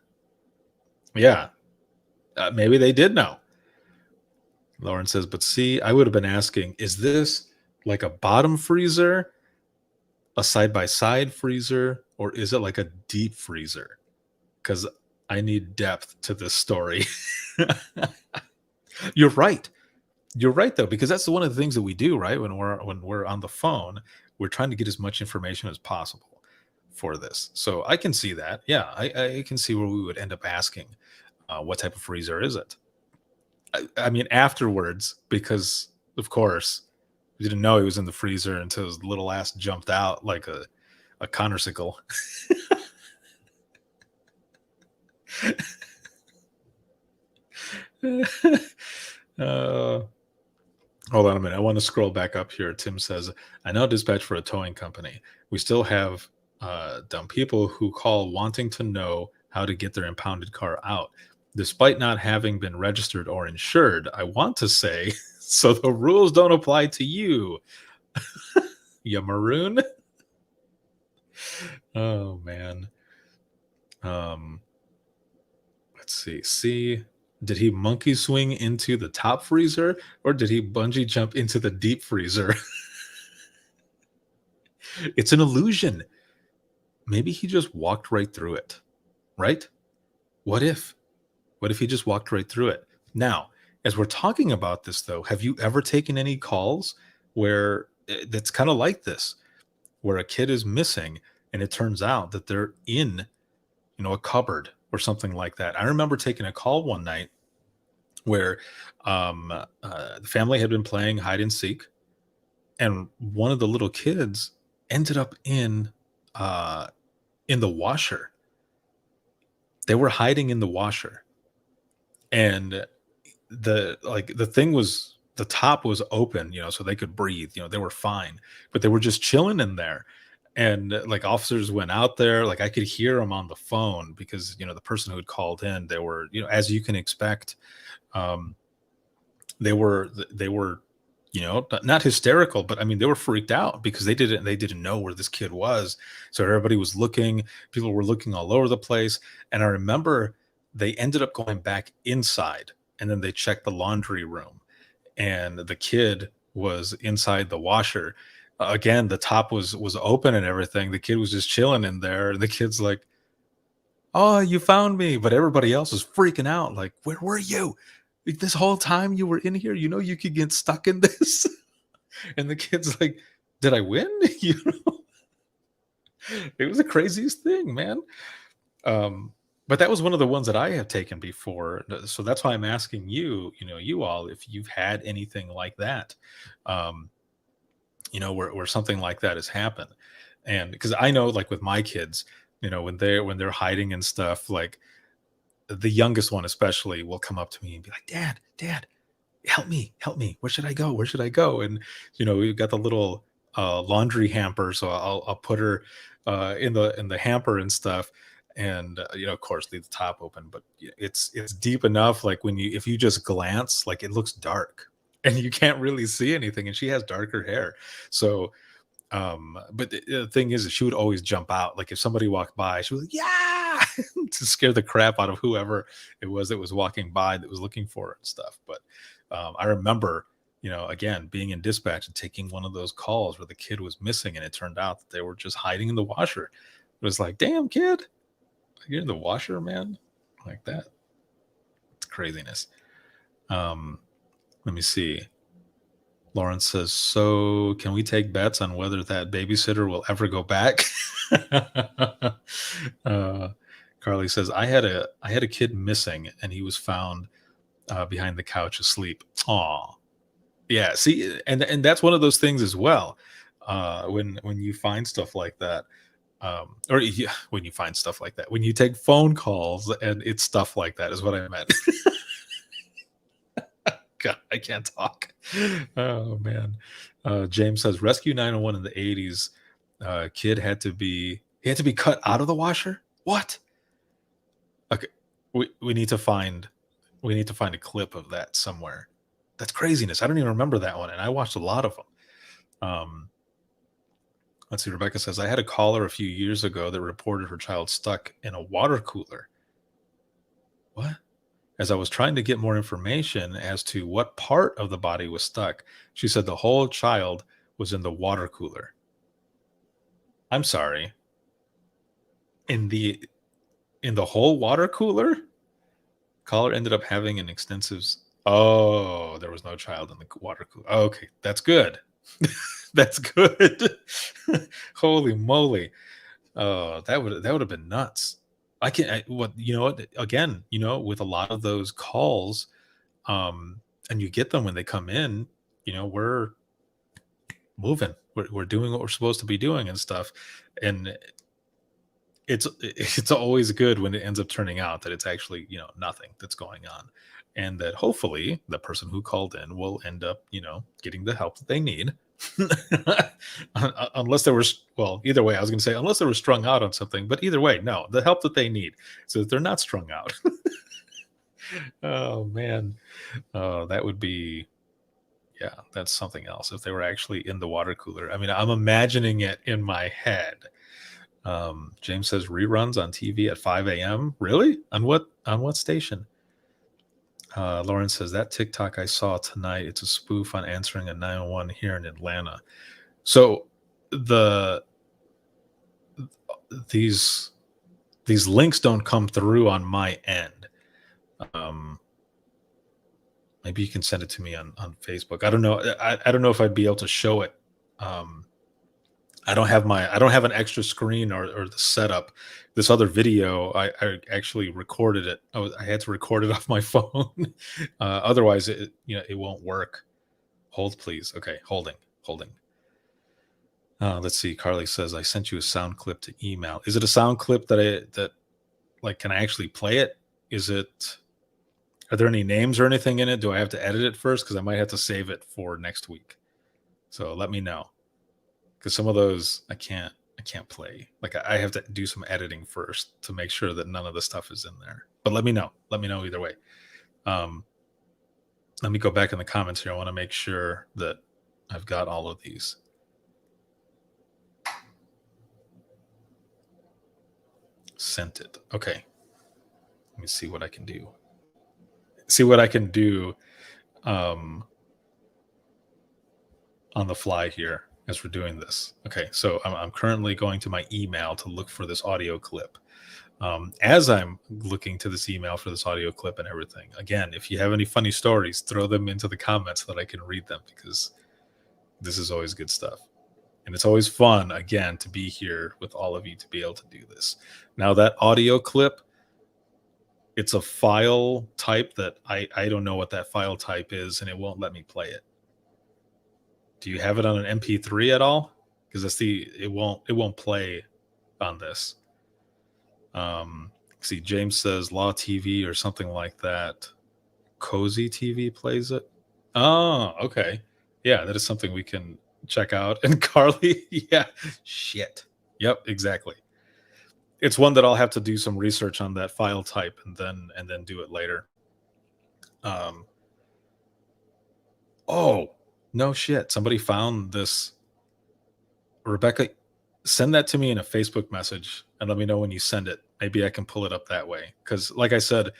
Yeah. Maybe they did know. Lauren says, but see, I would have been asking, is this like a bottom freezer, a side-by-side freezer, or is it like a deep freezer? Because I need depth to this story. You're right. You're right, though, because that's one of the things that we do, right? When we're on the phone, we're trying to get as much information as possible for this. So I can see that. Yeah, I can see where we would end up asking, what type of freezer is it? I mean, afterwards, because of course we didn't know he was in the freezer until his little ass jumped out like a Connorsicle. Hold on a minute. I want to scroll back up here. Tim says, I now dispatch for a towing company. We still have dumb people who call wanting to know how to get their impounded car out. Despite not having been registered or insured, I want to say, so the rules don't apply to you. You maroon? Oh, man. Let's see. See, did he monkey swing into the top freezer or did he bungee jump into the deep freezer? It's an illusion. Maybe he just walked right through it, right? What if? What if he just walked right through it? Now, as we're talking about this, though, have you ever taken any calls where that's kind of like this, where a kid is missing and it turns out that they're in, a cupboard or something like that? I remember taking a call one night where the family had been playing hide and seek, and one of the little kids ended up in the washer. They were hiding in the washer. And the thing was, the top was open, so they could breathe, they were fine, but they were just chilling in there. And like officers went out there, like I could hear them on the phone because, the person who had called in, they were, as you can expect, they were, not hysterical, but I mean, they were freaked out because they didn't know where this kid was. So everybody was looking, people were looking all over the place. And I remember they ended up going back inside and then they checked the laundry room and the kid was inside the washer. Again, the top was open and everything. The kid was just chilling in there. And the kid's like, oh, you found me. But everybody else was freaking out. Like, where were you? This whole time you were in here, you could get stuck in this. And the kid's like, did I win? It was the craziest thing, man. But that was one of the ones that I have taken before. So that's why I'm asking you, you all, if you've had anything like that, where something like that has happened. And because I know, like with my kids, when they're hiding and stuff, like the youngest one especially will come up to me and be like, Dad, help me. Where should I go? And, we've got the little laundry hamper, so I'll put her in the hamper and stuff, and of course leave the top open, but it's deep enough, like if you just glance, like it looks dark and you can't really see anything, and she has darker hair. So but the thing is that she would always jump out, like if somebody walked by, she was like, yeah, to scare the crap out of whoever it was that was walking by that was looking for her and stuff. But I remember, again, being in dispatch and taking one of those calls where the kid was missing, and it turned out that they were just hiding in the washer. It was like, damn, kid, you're in the washer, man, like that. It's craziness. Let me see. Lawrence says, so can we take bets on whether that babysitter will ever go back? Carly says, I had a kid missing, and he was found behind the couch asleep. Aw. Yeah, see, and that's one of those things as well. When you find stuff like that, when you find stuff like that, when you take phone calls and it's stuff like that is what I meant. God, I can't talk. Oh man. James says Rescue 901 in the 80s, kid had to be cut out of the washer. What? Okay, we need to find a clip of that somewhere. That's craziness. I don't even remember that one, and I watched a lot of them. Let's see. Rebecca says, I had a caller a few years ago that reported her child stuck in a water cooler. What? As I was trying to get more information as to what part of the body was stuck, she said the whole child was in the water cooler. I'm sorry. In the whole water cooler? Caller ended up having an extensive... Oh, there was no child in the water cooler. Okay, that's good. That's good. Holy moly. That would have been nuts. Again, with a lot of those calls, and you get them when they come in, we're moving, we're doing what we're supposed to be doing and stuff. And it's always good when it ends up turning out that it's actually, nothing that's going on. And that hopefully the person who called in will end up, getting the help that they need. Unless there was, either way, I was going to say, unless they were strung out on something, but either way, no, the help that they need so that they're not strung out. Oh man. That would be, yeah, that's something else. If they were actually in the water cooler. I mean, I'm imagining it in my head. James says reruns on TV at 5 a.m. Really? On what station? Lauren says that TikTok I saw tonight, it's a spoof on answering a 911 here in Atlanta. So these links don't come through on my end. Maybe you can send it to me on Facebook. I don't know. I don't know if I'd be able to show it. I don't have an extra screen or the setup. This other video, I actually recorded it. I had to record it off my phone. Otherwise, it won't work. Hold, please. Okay, holding. Let's see. Carly says, I sent you a sound clip to email. Is it a sound clip that can I actually play it? Are there any names or anything in it? Do I have to edit it first? Because I might have to save it for next week. So let me know. Because some of those I can't play. Like I have to do some editing first to make sure that none of the stuff is in there. But let me know. Let me know either way. Let me go back in the comments here. I want to make sure that I've got all of these. Sent it. Okay. Let me see what I can do. On the fly here as we're doing this. Okay, so I'm currently going to my email to look for this audio clip. As I'm looking to this email for this audio clip and everything, again, if you have any funny stories, throw them into the comments so that I can read them, because this is always good stuff. And it's always fun, again, to be here with all of you to be able to do this. Now, that audio clip, it's a file type that I don't know what that file type is, and it won't let me play it. Do you have it on an MP3 at all? Because it won't play on this. See, James says Law TV or something like that. Cozy TV plays it. Oh, okay. Yeah, that is something we can check out. And Carly, yeah, shit. Yep, exactly. It's one that I'll have to do some research on that file type and then do it later. Oh, no shit. Somebody found this. Rebecca, send that to me in a Facebook message and let me know when you send it. Maybe I can pull it up that way. Because like I said,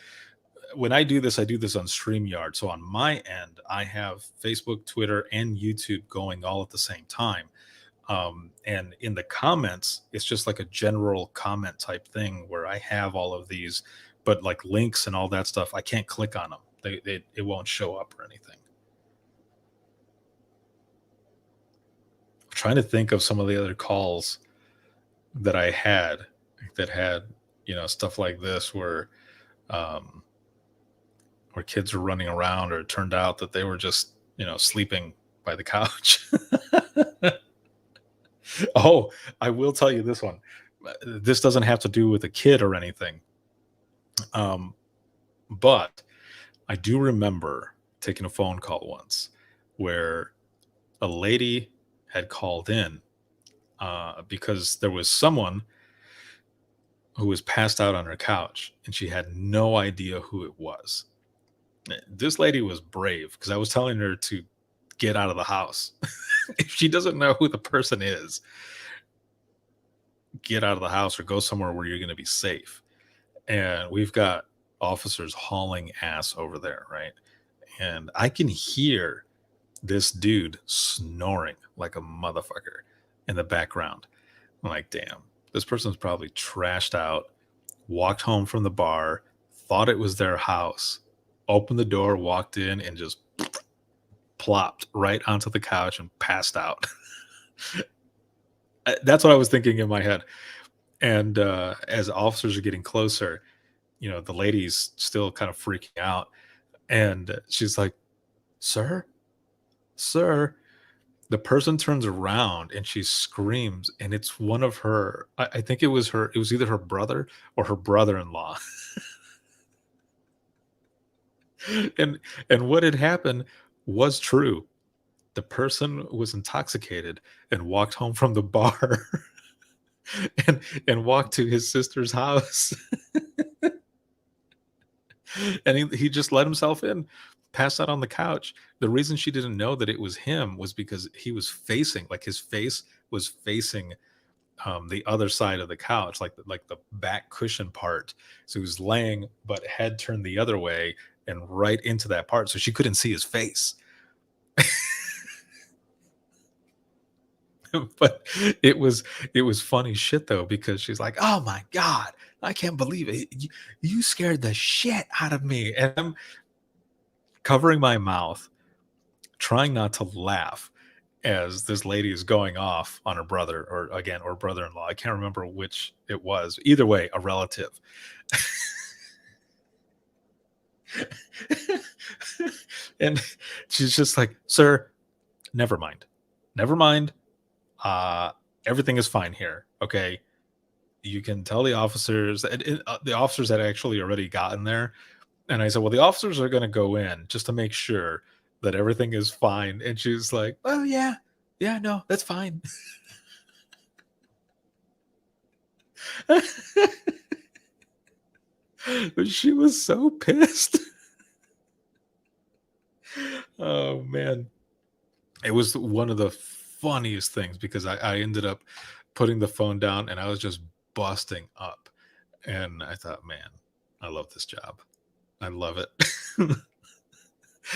when I do this on StreamYard. So on my end, I have Facebook, Twitter, and YouTube going all at the same time. And in the comments, it's just like a general comment type thing where I have all of these, but like links and all that stuff, I can't click on them. It won't show up or anything. I'm trying to think of some of the other calls that I had that had, stuff like this where kids were running around, or it turned out that they were just, sleeping by the couch. Oh, I will tell you this one. This doesn't have to do with a kid or anything. But I do remember taking a phone call once where a lady had called in because there was someone who was passed out on her couch and she had no idea who it was. This lady was brave because I was telling her to get out of the house. If she doesn't know who the person is, get out of the house or go somewhere where you're going to be safe. And we've got officers hauling ass over there, right? And I can hear this dude snoring like a motherfucker in the background. I'm like, damn, this person's probably trashed out, walked home from the bar, thought it was their house, opened the door, walked in, and just plopped right onto the couch and passed out. That's what I was thinking in my head. And as officers are getting closer, the lady's still kind of freaking out. And she's like, sir. The person turns around and she screams, and it's one of her, I think it was either her brother or her brother-in-law. And what had happened was true. The person was intoxicated and walked home from the bar and walked to his sister's house. And he just let himself in, passed out on the couch. The reason she didn't know that it was him was because he was facing, like his face was facing the other side of the couch, like the back cushion part. So he was laying, but head turned the other way and right into that part. So she couldn't see his face. But it was funny shit though, because she's like, oh my God, I can't believe it. You scared the shit out of me. And I'm covering my mouth, trying not to laugh as this lady is going off on her brother or brother-in-law. I can't remember which it was. Either way, a relative. And she's just like, sir, never mind. Everything is fine here. Okay. You can tell the officers, the officers had actually already gotten there. And I said, well, the officers are going to go in just to make sure that everything is fine. And she's like, oh yeah, no, that's fine. She was so pissed. Oh man. It was one of the funniest things because I ended up putting the phone down and I was just busting up. And I thought, man, I love this job. I love it.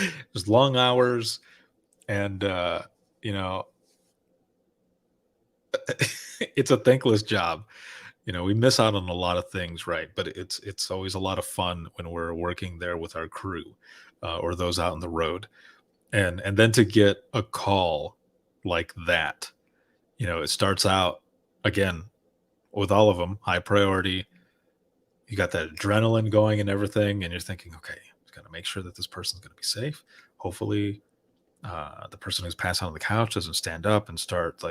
It was long hours and it's a thankless job. We miss out on a lot of things, right? But it's always a lot of fun when we're working there with our crew or those out on the road. And then to get a call like that, it starts out again with all of them, high priority. You got that adrenaline going and everything. And you're thinking, okay, got to make sure that this person's going to be safe. Hopefully the person who's passed out on the couch doesn't stand up and start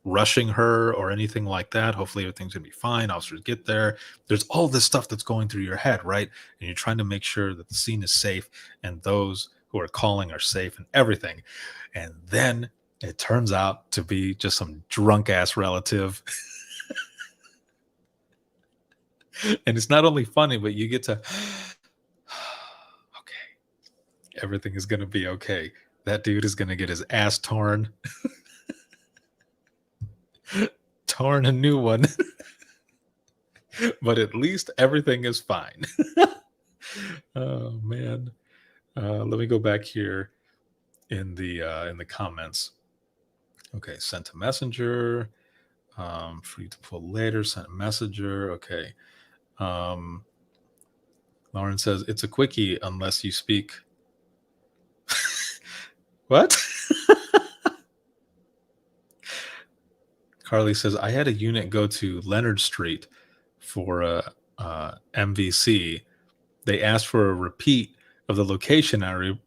rushing her or anything like that. Hopefully everything's going to be fine. Officers get there. There's all this stuff that's going through your head, right? And you're trying to make sure that the scene is safe and those who are calling are safe and everything. And then it turns out to be just some drunk ass relative. And it's not only funny, but you get to, okay, everything is going to be okay. That dude is going to get his ass torn. Torn a new one. But at least everything is fine. Oh man. Let me go back here in the comments. Okay, sent a messenger. Free to pull later, sent a messenger. Okay. Lauren says it's a quickie unless you speak. What? Carly says I had a unit go to Leonard Street for MVC. They asked for a repeat of the location. And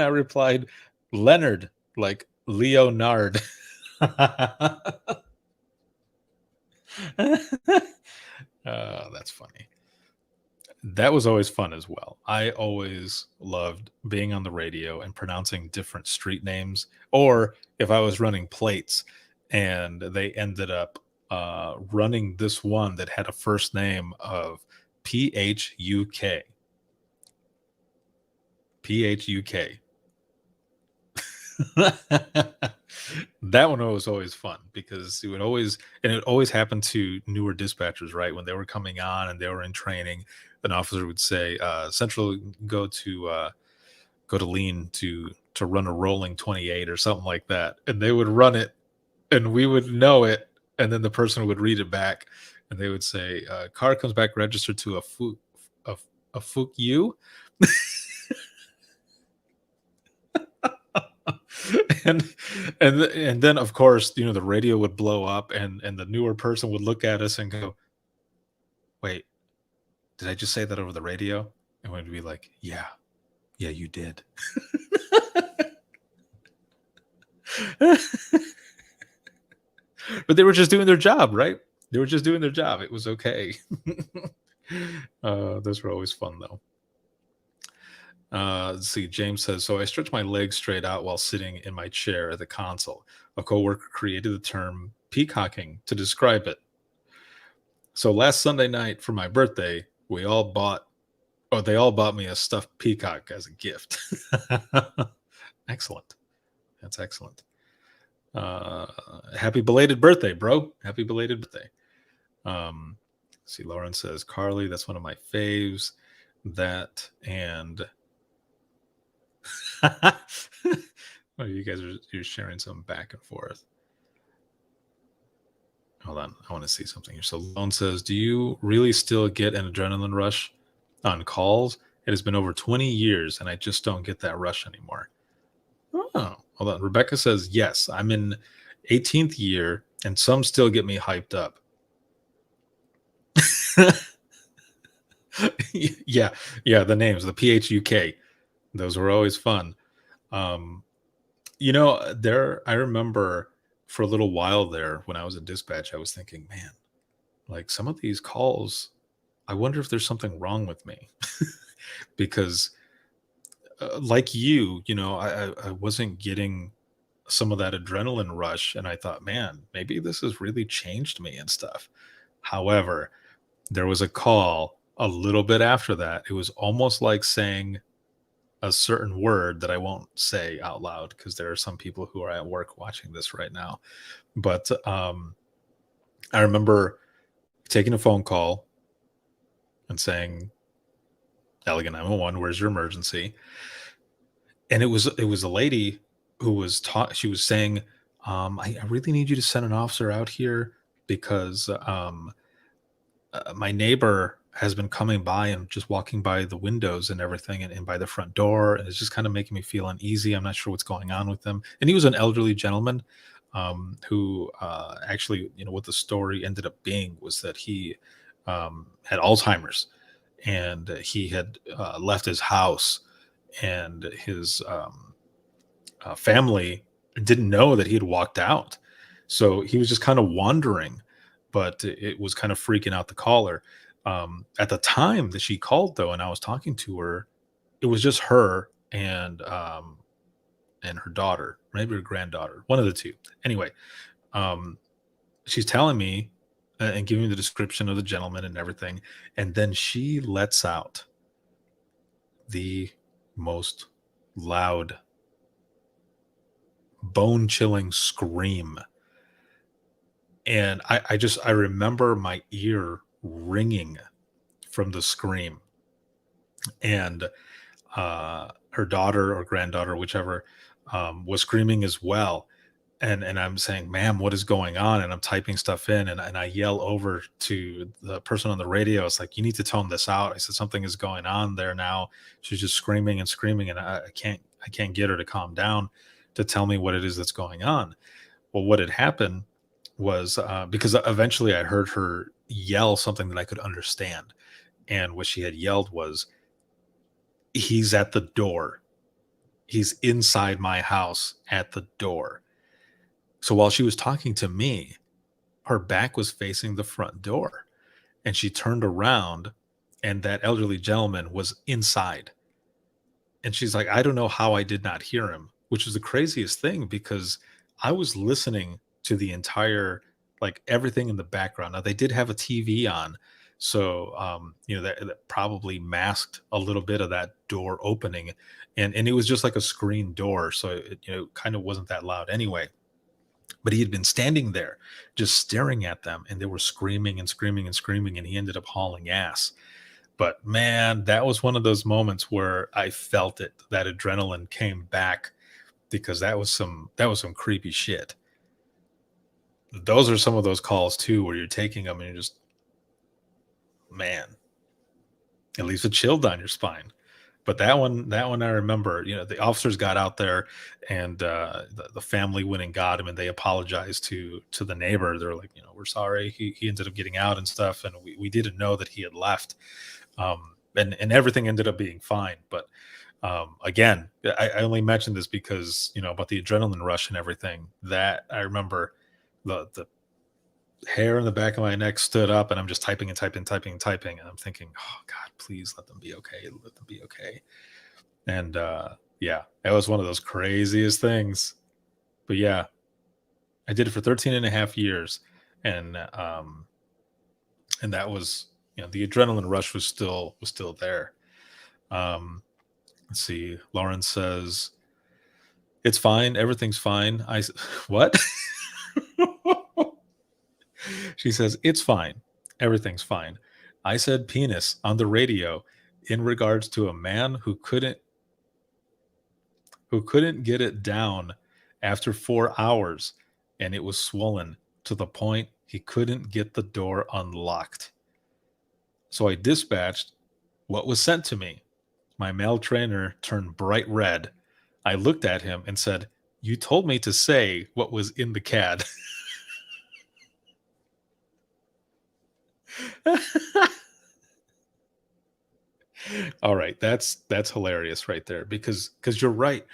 I replied, Leonard, like Leonard. That's funny. That was always fun as well. I always loved being on the radio and pronouncing different street names, or if I was running plates and they ended up running this one that had a first name of PHUK. PHUK. That one was always fun because it would always happen to newer dispatchers, right? When they were coming on and they were in training, an officer would say, Central, go to lean to run a rolling 28 or something like that. And they would run it and we would know it. And then the person would read it back and they would say, car comes back registered to a Fuck you. and then of course, the radio would blow up and the newer person would look at us and go, wait, did I just say that over the radio? And we'd be like, yeah, you did. But they were just doing their job, right? They were just doing their job. It was okay. Those were always fun, though. Let's see. James says, so I stretch my legs straight out while sitting in my chair at the console. A coworker created the term peacocking to describe it. So last Sunday night for my birthday, they all bought me a stuffed peacock as a gift. Excellent. That's excellent. Happy belated birthday, bro. Happy belated birthday. See, Lauren says, Carly, that's one of my faves. That and well, you guys you're sharing some back and forth. Hold on, I want to see something here. So Lone says, do you really still get an adrenaline rush on calls? It has been over 20 years and I just don't get that rush anymore. Oh, hold on. Rebecca says, yes, I'm in 18th year and some still get me hyped up. yeah, the names, the PHUK, those were always fun. I remember for a little while there when I was at dispatch, I was thinking, man, like some of these calls, I wonder if there's something wrong with me. Because like I wasn't getting some of that adrenaline rush. And I thought, man, maybe this has really changed me and stuff. However, there was a call a little bit after that. It was almost like saying a certain word that I won't say out loud because there are some people who are at work watching this right now. But I remember taking a phone call and saying, Elegant 911, where's your emergency? And it was a lady who was she was saying, I really need you to send an officer out here because my neighbor has been coming by and just walking by the windows and everything and by the front door. And it's just kind of making me feel uneasy. I'm not sure what's going on with him. And he was an elderly gentleman who actually, what the story ended up being was that he had Alzheimer's and he had left his house and his family didn't know that he had walked out. So he was just kind of wandering, but it was kind of freaking out the caller. At the time that she called, though, and I was talking to her, it was just her and her daughter, maybe her granddaughter, one of the two. Anyway, um, she's telling me and giving me the description of the gentleman and everything, and then she lets out the most loud, bone-chilling scream. And I remember my ear ringing from the scream. And her daughter or granddaughter, whichever, was screaming as well. And I'm saying, ma'am, what is going on? And I'm typing stuff in, and I yell over to the person on the radio. It's like, you need to tone this out. I said, something is going on there now. She's just screaming and screaming, and I can't get her to calm down to tell me what it is that's going on. Well, what had happened was because eventually I heard her yell something that I could understand. And what she had yelled was, he's at the door. He's inside my house at the door. So while she was talking to me, her back was facing the front door, and she turned around, and that elderly gentleman was inside. And she's like, I don't know how I did not hear him, which is the craziest thing, because I was listening to the entire, like, everything in the background. Now, they did have a TV on, so that probably masked a little bit of that door opening, and it was just like a screen door, so it kind of wasn't that loud anyway. But he had been standing there just staring at them, and they were screaming and screaming and screaming, and he ended up hauling ass. But man, that was one of those moments where I felt it. That adrenaline came back, because that was some creepy shit. Those are some of those calls too, where you're taking them and you're just, man, it leaves a chill down your spine. But that one I remember, the officers got out there, and the family went and got him, and they apologized to the neighbor. They're like, we're sorry. He ended up getting out and stuff, and we didn't know that he had left. And everything ended up being fine. But again, I only mentioned this because, about the adrenaline rush and everything. That I remember, the hair in the back of my neck stood up, and I'm just typing and typing, and I'm thinking, oh God, please let them be okay. Let them be okay. And yeah, it was one of those craziest things. But yeah, I did it for 13 and a half years. And that was, the adrenaline rush was still there. Let's see. Lauren says, it's fine. Everything's fine. What? She says, it's fine. Everything's fine. I said penis on the radio in regards to a man who couldn't get it down after 4 hours, and it was swollen to the point he couldn't get the door unlocked. So I dispatched what was sent to me. My male trainer turned bright red. I looked at him and said, you told me to say what was in the CAD. All right, that's hilarious right there, because you're right.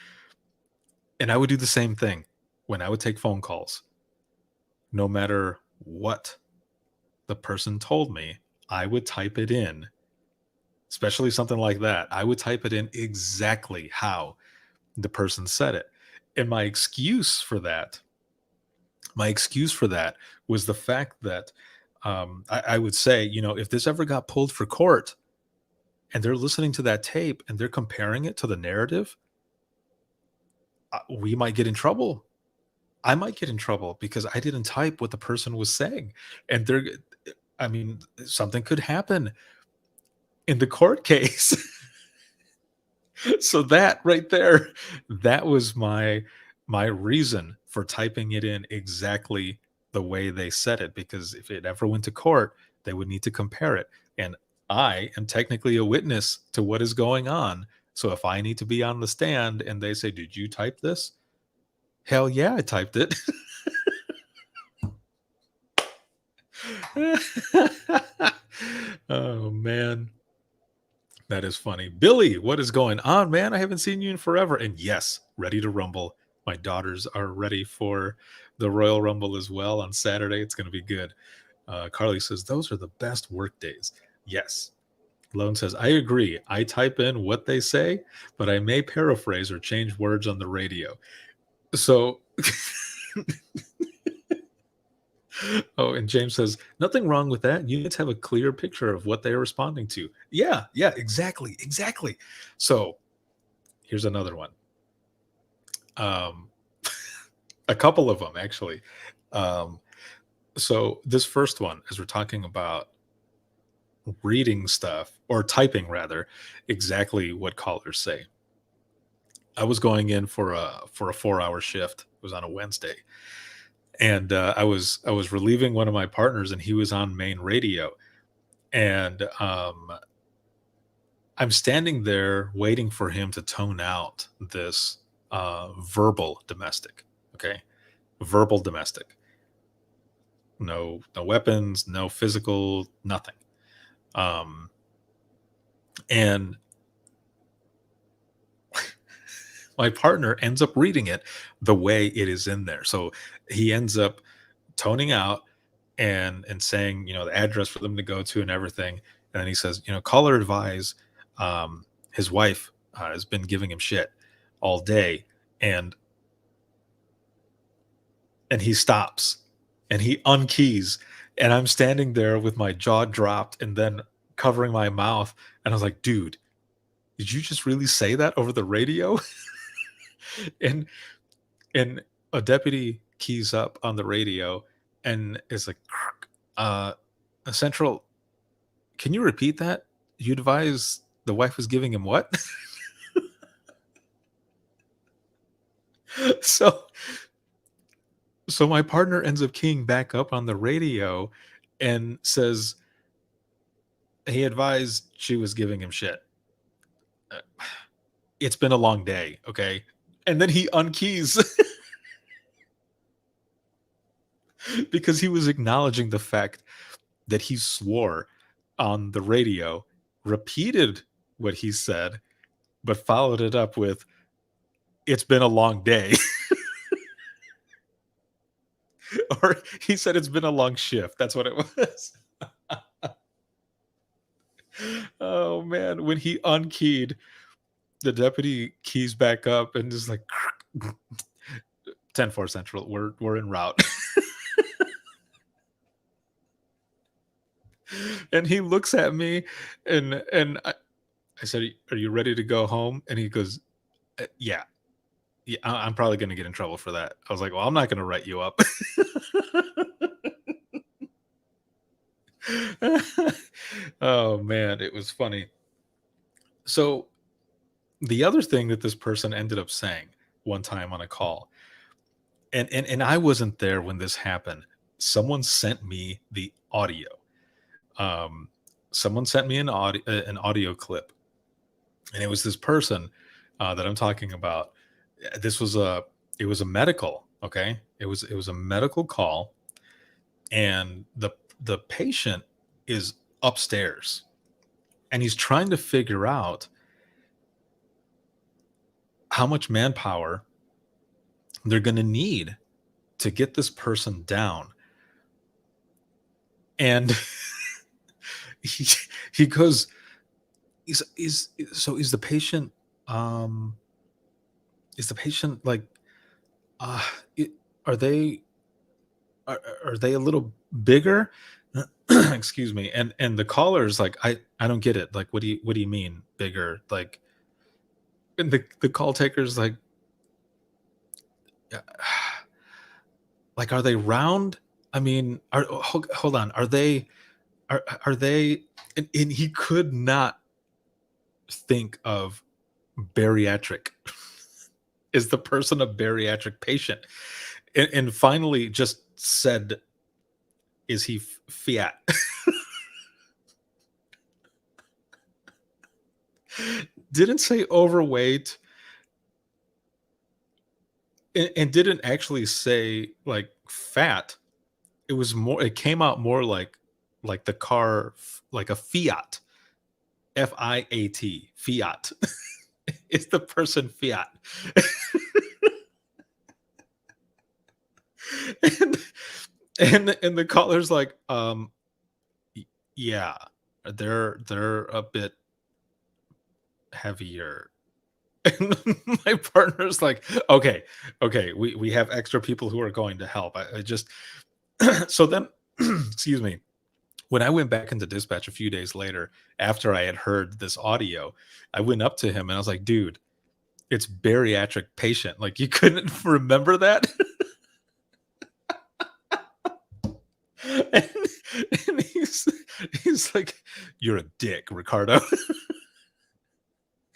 And I would do the same thing when I would take phone calls. No matter what the person told me, I would type it in, especially something like that. I would type it in exactly how the person said it. And my excuse for that was the fact that I would say, if this ever got pulled for court and they're listening to that tape and they're comparing it to the narrative, we might get in trouble. I might get in trouble because I didn't type what the person was saying. And something could happen in the court case. So that right there, that was my reason for typing it in exactly the way they said it, because if it ever went to court, they would need to compare it. And I am technically a witness to what is going on. So if I need to be on the stand and they say, did you type this? Hell yeah, I typed it. Oh, man. That is funny. Billy, what is going on, man? I haven't seen you in forever. And yes, ready to rumble. My daughters are ready for the Royal Rumble as well on Saturday. It's going to be good. Carly says, those are the best work days. Yes. Lone says, I agree. I type in what they say, but I may paraphrase or change words on the radio. So, oh, and James says, nothing wrong with that. Units have a clear picture of what they are responding to. Yeah, exactly. So, here's another one. A couple of them, actually. So, this first one, as we're talking about reading stuff or typing rather exactly what callers say. I was going in for a 4-hour shift. It was on a Wednesday, and I was relieving one of my partners, and he was on main radio, and I'm standing there waiting for him to tone out this verbal domestic. Okay, verbal domestic. No weapons, no physical, nothing. And my partner ends up reading it the way it is in there. So he ends up toning out and saying, the address for them to go to and everything. And then he says, caller advise, his wife has been giving him shit all day. And he stops and he unkeys, and I'm standing there with my jaw dropped and then covering my mouth. And I was like, dude, did you just really say that over the radio? and a deputy keys up on the radio and is like, Central, can you repeat that? You advise the wife was giving him what? So my partner ends up keying back up on the radio and says he advised she was giving him shit. It's been a long day, okay? And then he unkeys because he was acknowledging the fact that he swore on the radio, repeated what he said, but followed it up with, it's been a long day. Or he said it's been a long shift. That's what it was. Oh, man. When he unkeyed, the deputy keys back up and is like, 10-4 Central, we're en route. And he looks at me and I said, are you ready to go home? And he goes, yeah, I'm probably going to get in trouble for that. I was like, well, I'm not going to write you up. Oh, man, it was funny. So the other thing that this person ended up saying one time on a call, and I wasn't there when this happened. Someone sent me the audio. Someone sent me an audio clip, and it was this person that I'm talking about. It was a medical, okay? It was a medical call, and the patient is upstairs, and he's trying to figure out how much manpower they're going to need to get this person down. And he goes, is the patient like are they a little bigger? Excuse me. And the caller's like, I don't get it. Like, what do you mean bigger? Like, and the call taker's like, like, are they round? I mean, hold on. Are they, and he could not think of bariatric. Is the person a bariatric patient? And finally just said, is he Fiat? Didn't say overweight, and didn't actually say like fat. It came out more like the car, like a Fiat, Fiat, Fiat. Is the person Fiat? and the caller's like, yeah. they're a bit heavier. And my partner's like, okay, we have extra people who are going to help. I just so then excuse me. When I went back into dispatch a few days later, after I had heard this audio, I went up to him and I was like, dude, it's bariatric patient. Like, you couldn't remember that? and, and he's like, you're a dick, Ricardo.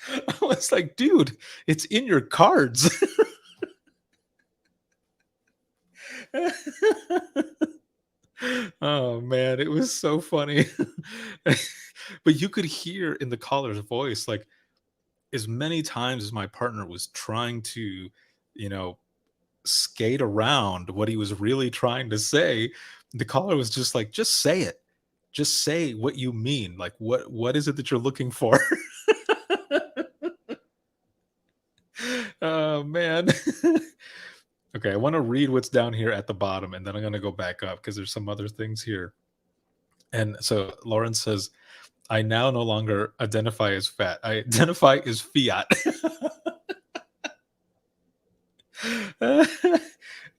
I was like, dude, it's in your cards. Oh man, it was so funny. But you could hear in the caller's voice, like, as many times as my partner was trying to, you know, skate around what he was really trying to say, the caller was just like, just say it. Just say what you mean. Like, what is it that you're looking for? Oh man. Okay, I want to read what's down here at the bottom, and then I'm going to go back up because there's some other things here. And so Lauren says, I now no longer identify as fat. I identify as fiat.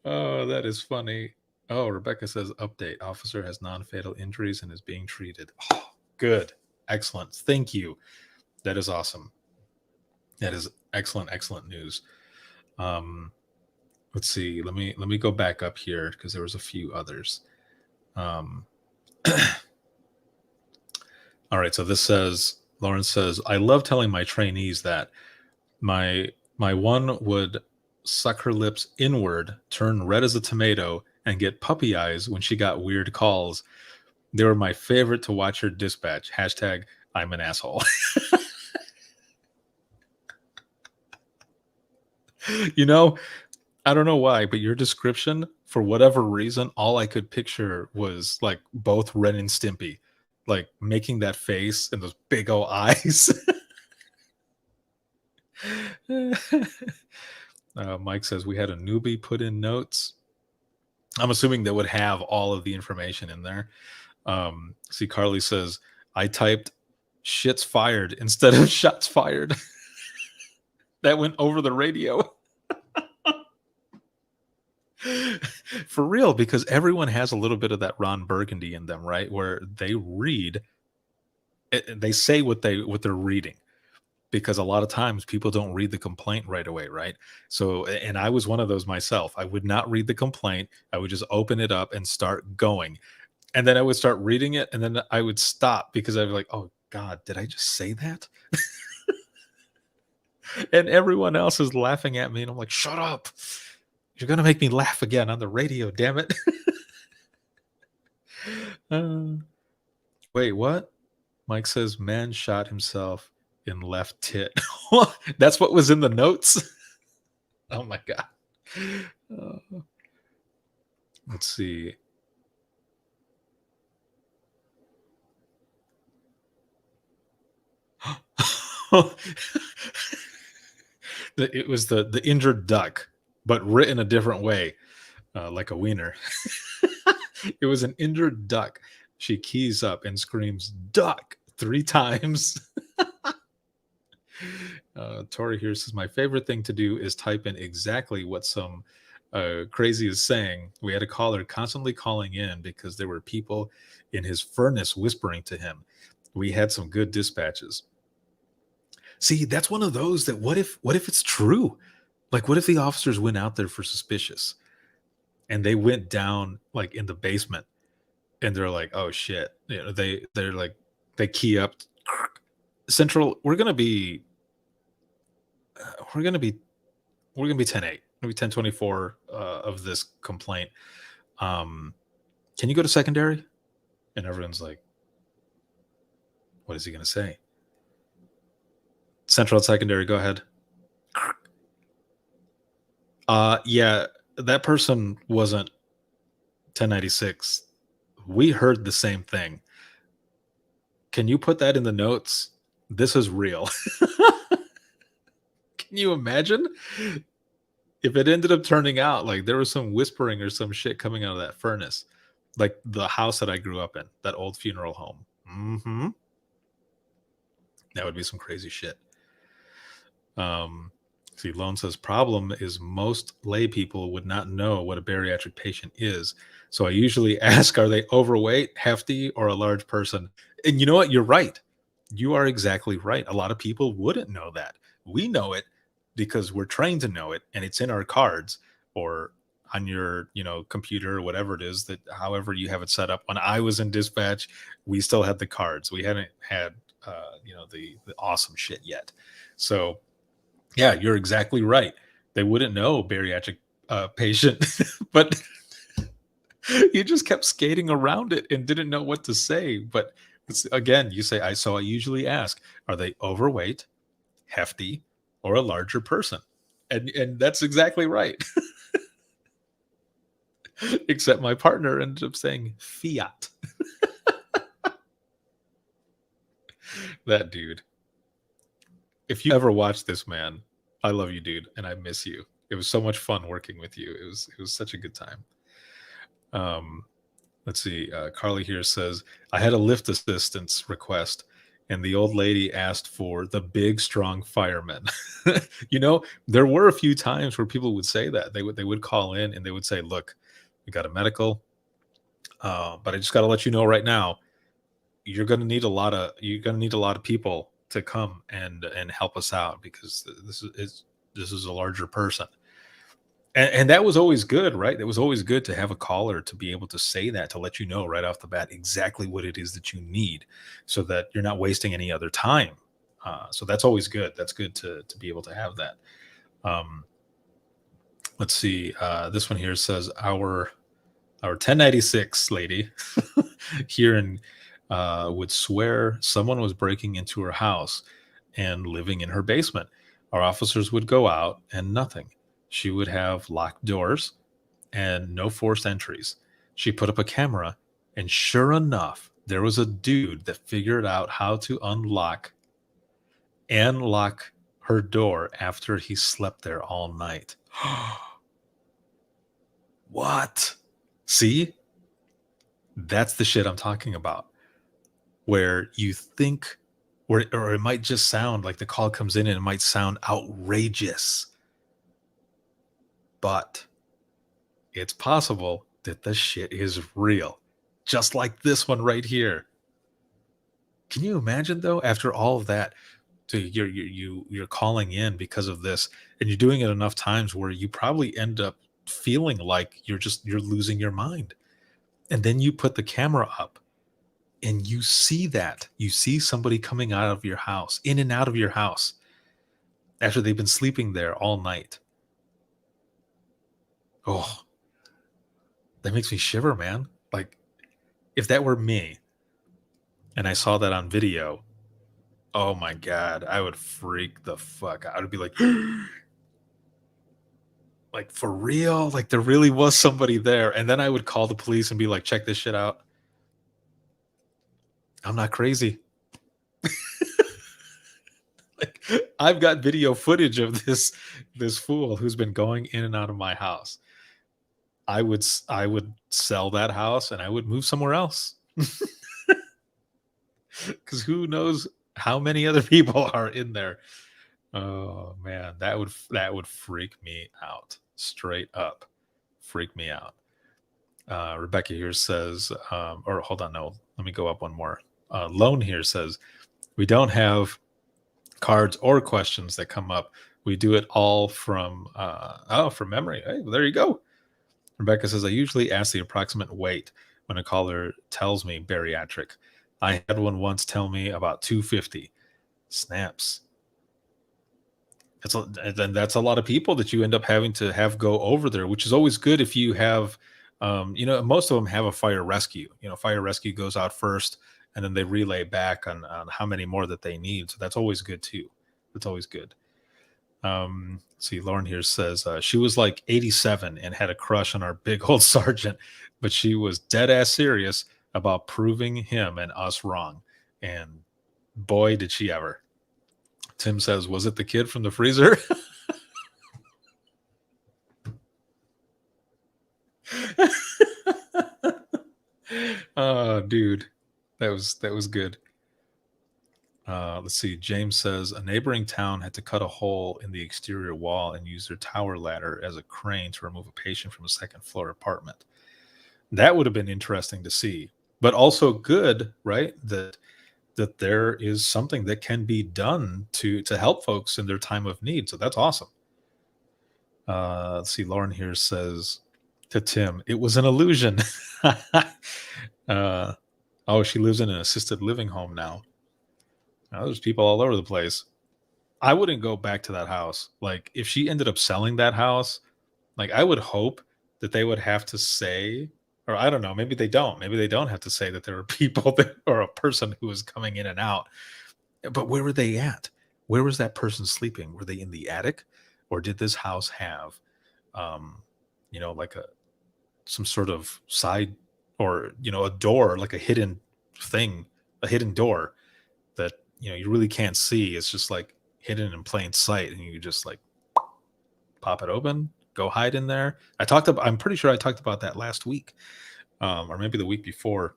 Oh, that is funny. Oh, Rebecca says, update. Officer has non-fatal injuries and is being treated. Oh, good. Excellent. Thank you. That is awesome. That is excellent, excellent news. Let's see. Let me go back up here because there was a few others. All right. So this says, Lauren says, I love telling my trainees that my one would suck her lips inward, turn red as a tomato, and get puppy eyes when she got weird calls. They were my favorite to watch her dispatch. Hashtag I'm an asshole. You know, I don't know why, but your description, for whatever reason, all I could picture was like both Ren and Stimpy, like making that face and those big old eyes. Mike says we had a newbie put in notes. I'm assuming that would have all of the information in there. See, Carly says, I typed shit's fired instead of shots fired. That went over the radio. For real, because everyone has a little bit of that Ron Burgundy in them, right? Where they read, they say what they're reading, because a lot of times people don't read the complaint right away, right? So, and I was one of those myself. I would not read the complaint. I would just open it up and start going, and then I would start reading it, and then I would stop because I'd be like, "Oh God, did I just say that?" And everyone else is laughing at me, and I'm like, "Shut up! You're gonna make me laugh again on the radio, damn it!" Wait, what? Mike says, man shot himself in left tit. That's what was in the notes? Oh my God. Let's see. It was the injured duck, but written a different way, like a wiener. It was an injured duck. She keys up and screams, duck, 3 times. Tori here says, my favorite thing to do is type in exactly what some crazy is saying. We had a caller constantly calling in because there were people in his furnace whispering to him. We had some good dispatches. See, that's one of those that what if it's true? Like, what if the officers went out there for suspicious and they went down like in the basement and they're like, oh shit, you know, they're like, they key up Central. We're gonna be 10-8, maybe 10-24 of this complaint. Can you go to secondary? And everyone's like, what is he gonna say? Central secondary, go ahead. Yeah, that person wasn't 1096. We heard the same thing. Can you put that in the notes? This is real. Can you imagine if it ended up turning out like there was some whispering or some shit coming out of that furnace, like the house that I grew up in, that old funeral home? Mm-hmm. That would be some crazy shit. See, Lone says, problem is most lay people would not know what a bariatric patient is. So I usually ask, are they overweight, hefty, or a large person? And you know what? You're right. You are exactly right. A lot of people wouldn't know that. We know it because we're trained to know it, and it's in our cards or on your, computer or whatever it is, that however you have it set up. When I was in dispatch, we still had the cards. We hadn't had the awesome shit yet. So yeah, you're exactly right. They wouldn't know bariatric patient, but you just kept skating around it and didn't know what to say. But again, you say, I usually ask, are they overweight, hefty, or a larger person? And that's exactly right. Except my partner ended up saying Fiat. That dude. If you ever watch this, man, I love you, dude, and I miss you. It was so much fun working with you. It was such a good time. Let's see. Carly here says, I had a lift assistance request, and the old lady asked for the big, strong fireman. There were a few times where people would say that. They would call in and they would say, look, we got a medical, but I just got to let you know right now, you're going to need a lot of people to come and help us out, because this is a larger person. And that was always good, right? It was always good to have a caller to be able to say that, to let you know right off the bat exactly what it is that you need, so that you're not wasting any other time. So that's always good. That's good to be able to have that. Let's see. This one here says, our 1096 lady here in would swear someone was breaking into her house and living in her basement. Our officers would go out and nothing. She would have locked doors and no forced entries. She put up a camera, and sure enough, there was a dude that figured out how to unlock and lock her door after he slept there all night. What? See? That's the shit I'm talking about. Where you think, or it might just sound like the call comes in and it might sound outrageous, but it's possible that the shit is real, just like this one right here. Can you imagine, though, after all of that, you're calling in because of this, and you're doing it enough times where you probably end up feeling like you're losing your mind, and then you put the camera up and you see somebody coming out of your house, in and out of your house, after they've been sleeping there all night. Oh, that makes me shiver, man. Like, if that were me and I saw that on video, oh my God, I would freak the fuck out. I would be like, like, for real? Like, there really was somebody there. And then I would call the police and be like, check this shit out. I'm not crazy. Like, I've got video footage of this fool who's been going in and out of my house. I would sell that house and I would move somewhere else. Because who knows how many other people are in there. Oh man, that would freak me out. Straight up freak me out. Rebecca here says, or hold on, no, let me go up one more. Lone here says, we don't have cards or questions that come up. We do it all from memory. Hey, well, there you go. Rebecca says, I usually ask the approximate weight when a caller tells me bariatric. I had one once tell me about 250. Snaps. That's a lot of people that you end up having to have go over there, which is always good if you have, most of them have a fire rescue. Fire rescue goes out first, and then they relay back on how many more that they need. So that's always good too. That's always good. See, Lauren here says she was like 87 and had a crush on our big old sergeant, but she was dead ass serious about proving him and us wrong. And boy, did she ever. Tim says, was it the kid from the freezer? Oh, dude. That was good. Let's see. James says a neighboring town had to cut a hole in the exterior wall and use their tower ladder as a crane to remove a patient from a second floor apartment. That would have been interesting to see, but also good, right? That there is something that can be done to help folks in their time of need. So that's awesome. Let's see. Lauren here says to Tim, it was an illusion. Oh, she lives in an assisted living home now. Now there's people all over the place. I wouldn't go back to that house. Like, if she ended up selling that house, like, I would hope that they would have to say, or I don't know, maybe they don't. Maybe they don't have to say that there were people that, or a person who was coming in and out. But where were they at? Where was that person sleeping? Were they in the attic? Or did this house have, like some sort of side, or, a door, like a hidden thing, a hidden door that, you really can't see. It's just like hidden in plain sight, and you just like pop it open, go hide in there. I'm pretty sure I talked about that last week, or maybe the week before,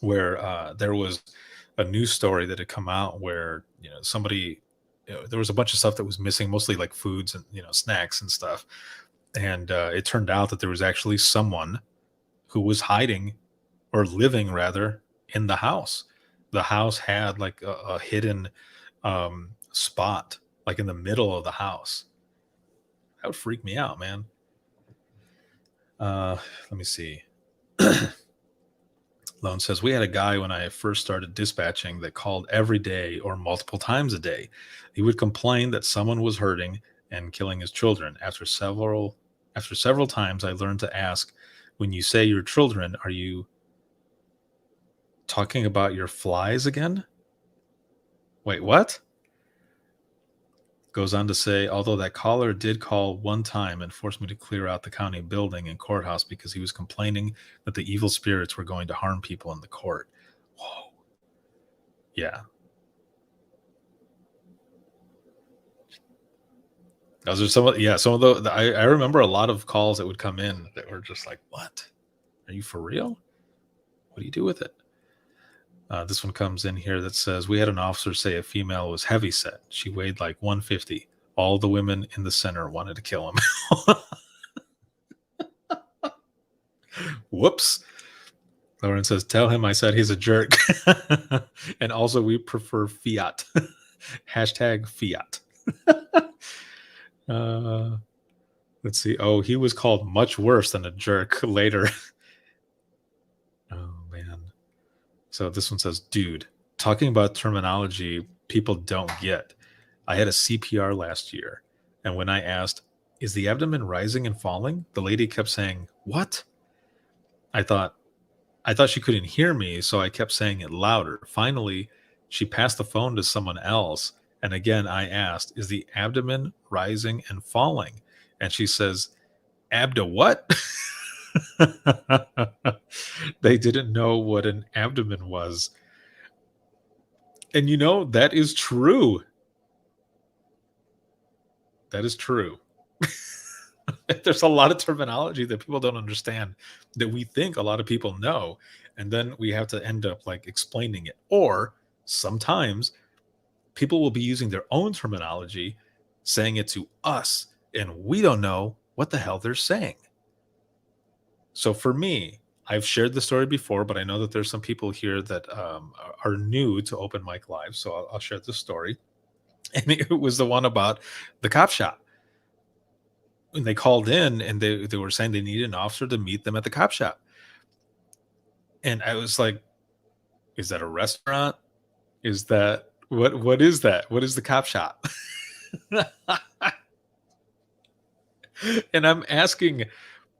where there was a news story that had come out where, somebody, there was a bunch of stuff that was missing, mostly like foods and, snacks and stuff. And it turned out that there was actually someone who was hiding, or living rather, in the house. The house had like a hidden spot, like in the middle of the house. That would freak me out, man. Let me see. Lone says, we had a guy when I first started dispatching that called every day or multiple times a day. He would complain that someone was hurting and killing his children. After several times, I learned to ask, when you say your children, are you talking about your flies again? Wait, what? Goes on to say, although that caller did call one time and forced me to clear out the county building and courthouse because he was complaining that the evil spirits were going to harm people in the court. Whoa. Yeah. Those are some of the, I remember a lot of calls that would come in that were just like, what? Are you for real? What do you do with it? This one comes in here that says, we had an officer say a female was heavy set. She weighed like 150. All the women in the center wanted to kill him. Whoops. Lauren says, tell him I said he's a jerk. And also, we prefer fiat. Hashtag fiat. Let's see. Oh, he was called much worse than a jerk later. Oh, man. So this one says, dude, talking about terminology people don't get. I had a CPR last year, and when I asked, is the abdomen rising and falling? The lady kept saying, what? I thought she couldn't hear me, so I kept saying it louder. Finally, she passed the phone to someone else, and again I asked, is the abdomen rising and falling? And she says, abdo what? They didn't know what an abdomen was. And that is true. That is true. There's a lot of terminology that people don't understand that we think a lot of people know. And then we have to end up like explaining it. Or sometimes people will be using their own terminology, saying it to us, and we don't know what the hell they're saying. So for me, I've shared the story before, but I know that there's some people here that are new to Open Mic Live. So I'll share this story. And it was the one about the cop shop. When they called in and they were saying they needed an officer to meet them at the cop shop. And I was like, is that a restaurant? Is that, what is that? What is the cop shop? And I'm asking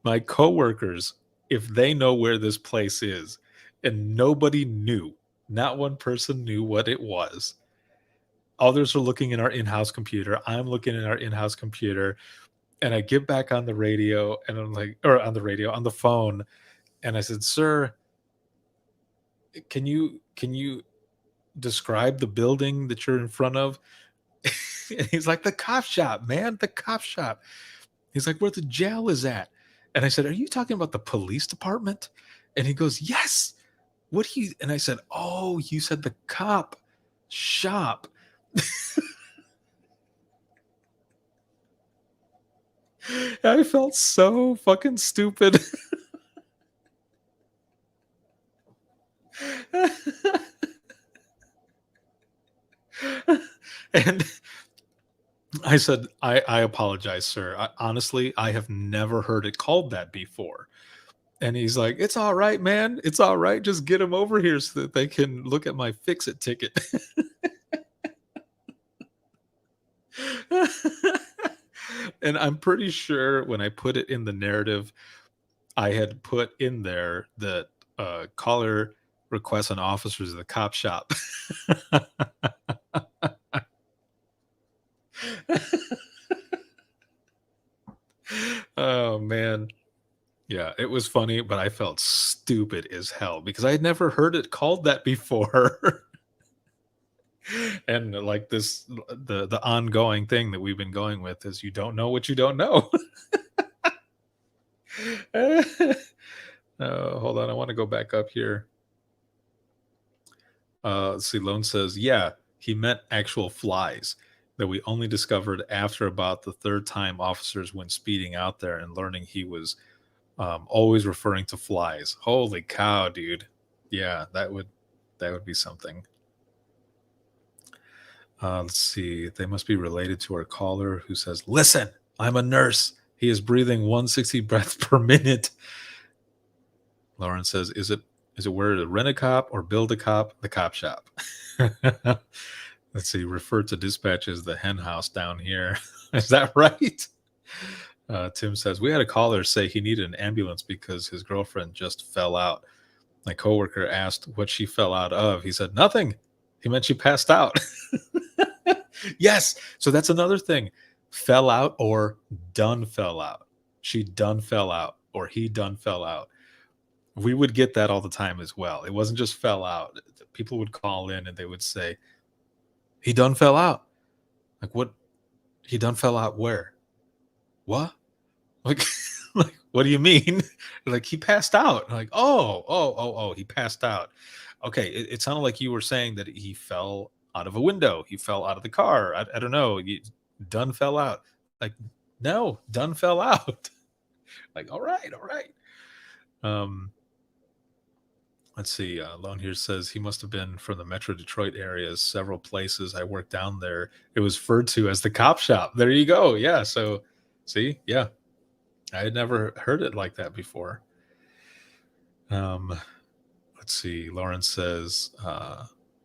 my coworkers if they know where this place is, and nobody knew. Not one person knew what it was. Others are looking in our in-house computer. I'm looking in our in-house computer, and I get back on the radio, and I'm like, or on the phone, and I said, "Sir, can you describe the building that you're in front of?" And he's like, "The cop shop, man, the cop shop." He's like, "Where the jail is at." And I said, "Are you talking about the police department?" And he goes, "Yes, what do you, and I said, oh, you said the cop shop. I felt so fucking stupid. And I said, I apologize, sir. Honestly, I have never heard it called that before. And he's like, it's all right, man. It's all right. Just get them over here so that they can look at my fix-it ticket. And I'm pretty sure when I put it in the narrative, I had put in there that caller requests on officers of the cop shop. Oh, man. Yeah, it was funny, but I felt stupid as hell because I had never heard it called that before. And like this, the ongoing thing that we've been going with is you don't know what you don't know. Hold on, I want to go back up here. Let's see, Lone says, yeah, he meant actual flies that we only discovered after about the third time officers went speeding out there and learning he was always referring to flies. Holy cow, dude. Yeah, that would be something. Let's see. They must be related to our caller who says, listen, I'm a nurse. He is breathing 160 breaths per minute. Lauren says, is it where to rent a cop or build a cop? The cop shop. Let's see. Refer to dispatch as the hen house down here. Is that right? Tim says, we had a caller say he needed an ambulance because his girlfriend just fell out. My coworker asked what she fell out of. He said, nothing. He meant she passed out. Yes. So that's another thing. Fell out or done fell out. She done fell out or he done fell out. We would get that all the time as well. It wasn't just fell out. People would call in and they would say, he done fell out. Like, what? He done fell out where? What? Like, like, what do you mean? Like, he passed out. Like, oh, he passed out. Okay, it sounded like you were saying that he fell out of a window. He fell out of the car. I don't know. Done fell out. Like, no, done fell out. Like, all right. Let's see. Lone here says he must have been from the Metro Detroit area. Several places I worked down there. It was referred to as the cop shop. There you go. Yeah. So, see, yeah, I had never heard it like that before. Let's see. Lauren says,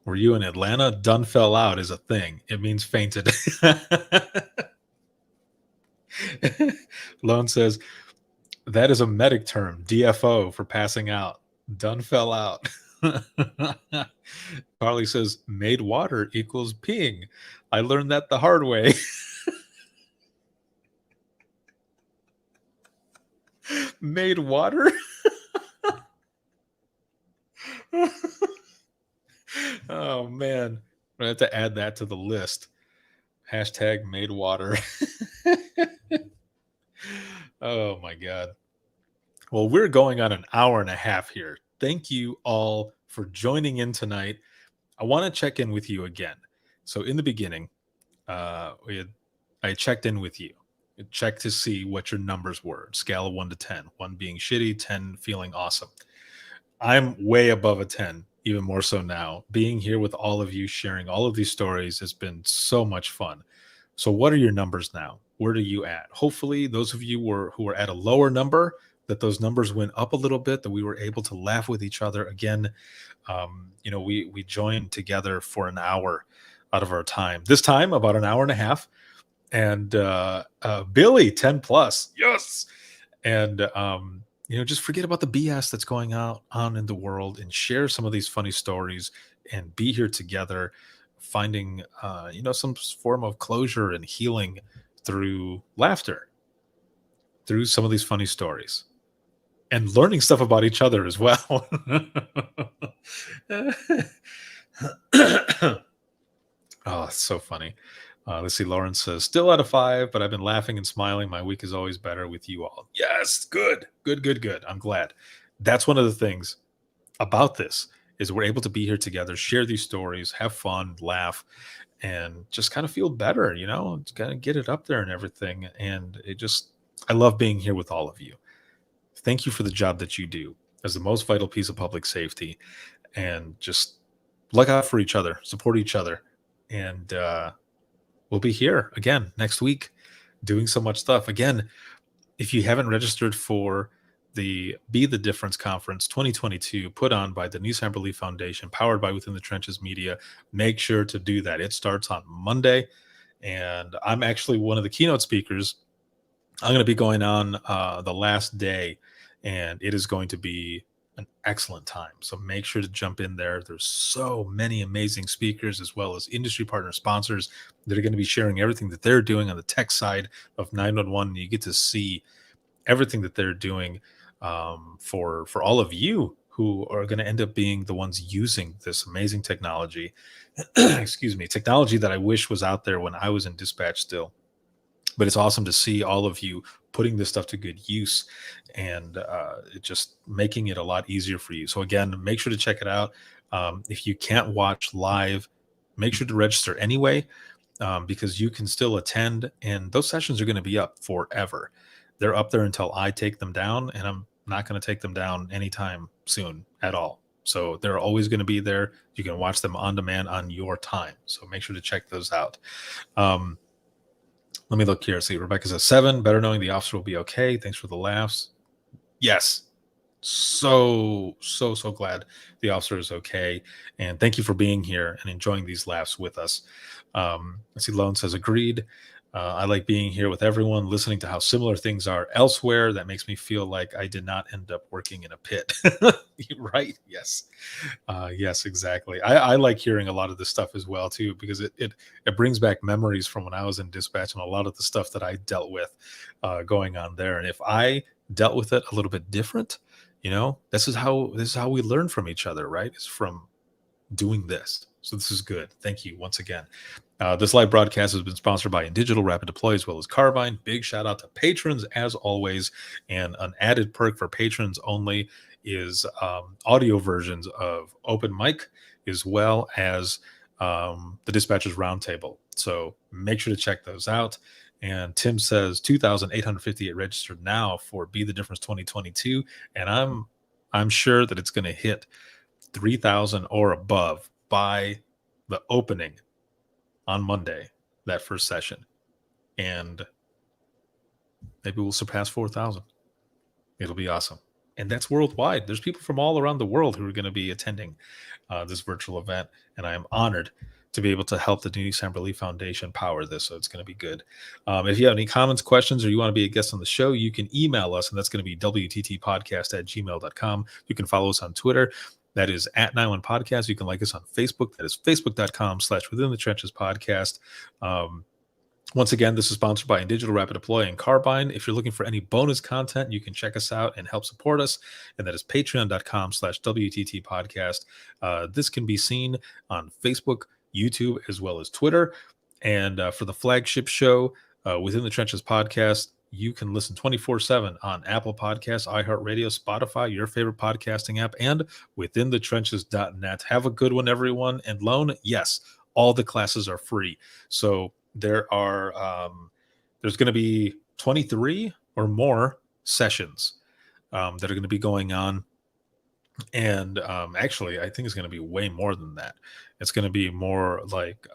were you in Atlanta? Done fell out is a thing. It means fainted. Lone says, that is a medic term, DFO, for passing out. Done fell out. Carly says, made water equals peeing. I learned that the hard way. Made water? Oh, man. I have to add that to the list. Hashtag made water. Oh, my God. Well, we're going on an hour and a half here. Thank you all for joining in tonight. I want to check in with you again. So in the beginning, I checked in with you. Checked to see what your numbers were. Scale of 1 to 10. 1 being shitty, 10 feeling awesome. I'm way above a 10, even more so now. Being here with all of you, sharing all of these stories has been so much fun. So what are your numbers now? Where are you at? Hopefully, those of you who are at a lower number, that those numbers went up a little bit, that we were able to laugh with each other again. We joined together for an hour out of our time. This time, about an hour and a half. And Billy, 10 plus. Yes. And, just forget about the BS that's going on in the world and share some of these funny stories and be here together, finding, some form of closure and healing through laughter, through some of these funny stories. And learning stuff about each other as well. Oh, it's so funny. Let's see. Lauren says, still out of 5, but I've been laughing and smiling. My week is always better with you all. Yes. Good. I'm glad. That's one of the things about this is we're able to be here together, share these stories, have fun, laugh, and just kind of feel better, kind of get it up there and everything. And I love being here with all of you. Thank you for the job that you do as the most vital piece of public safety, and just look out for each other, support each other. And we'll be here again next week doing so much stuff. Again, if you haven't registered for the Be the Difference Conference 2022 put on by the Denise Amberly Foundation, powered by Within the Trenches Media, make sure to do that. It starts on Monday, and I'm actually one of the keynote speakers. I'm going to be going on the last day, and it is going to be an excellent time. So make sure to jump in there. There's so many amazing speakers, as well as industry partner sponsors that are going to be sharing everything that they're doing on the tech side of 911. And you get to see everything that they're doing for all of you who are going to end up being the ones using this amazing technology. Excuse me, technology that I wish was out there when I was in dispatch still. But it's awesome to see all of you putting this stuff to good use, and it just making it a lot easier for you. So again, make sure to check it out. If you can't watch live, make sure to register anyway, because you can still attend, and those sessions are going to be up forever. They're up there until I take them down, and I'm not going to take them down anytime soon at all. So they're always going to be there. You can watch them on demand on your time. So make sure to check those out. Let me look here. See, Rebecca says 7, better knowing the officer will be okay. Thanks for the laughs. Yes. So glad the officer is okay. And thank you for being here and enjoying these laughs with us. Let's see, Lone says agreed. I like being here with everyone, listening to how similar things are elsewhere. That makes me feel like I did not end up working in a pit. Right? Yes. Yes, exactly. I like hearing a lot of this stuff as well, too, because it brings back memories from when I was in dispatch and a lot of the stuff that I dealt with going on there. And if I dealt with it a little bit different, this is how we learn from each other, right? It's from doing this. So this is good. Thank you once again. This live broadcast has been sponsored by InDigital Rapid Deploy, as well as Carbyne. Big shout out to patrons as always. And an added perk for patrons only is audio versions of Open Mic, as well as the Dispatchers Roundtable. So make sure to check those out. And Tim says 2,858 registered now for Be the Difference 2022. And I'm sure that it's going to hit 3,000 or above by the opening on Monday, that first session. And maybe we'll surpass 4,000. It'll be awesome. And that's worldwide. There's people from all around the world who are going to be attending this virtual event. And I am honored to be able to help the Denise Amberly Foundation power this. So it's going to be good. If you have any comments, questions, or you want to be a guest on the show, you can email us, and that's going to be wttpodcast@gmail.com. You can follow us on Twitter. That is @91 Podcast. You can like us on Facebook. That is facebook.com/Within the Trenches Podcast. Once again, this is sponsored by InDigital Rapid Deploy and Carbyne. If you're looking for any bonus content, you can check us out and help support us. And that is patreon.com/WTT Podcast. This can be seen on Facebook, YouTube, as well as Twitter. And for the flagship show, Within the Trenches Podcast, you can listen 24/7 on Apple Podcasts, iHeartRadio, Spotify, your favorite podcasting app, and withinthetrenches.net. Have a good one, everyone. And Lone, yes, all the classes are free. So there's going to be 23 or more sessions that are going to be going on. And actually, I think it's going to be way more than that. It's going to be more like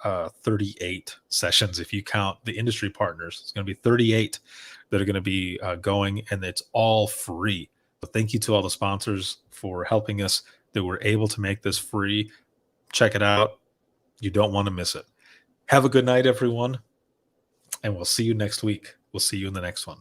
38 sessions if you count the industry partners. It's going to be 38 that are going to be going, and it's all free. But thank you to all the sponsors for helping us that we're able to make this free. Check it out. You don't want to miss it. Have a good night, everyone, and we'll see you next week. We'll see you in the next one.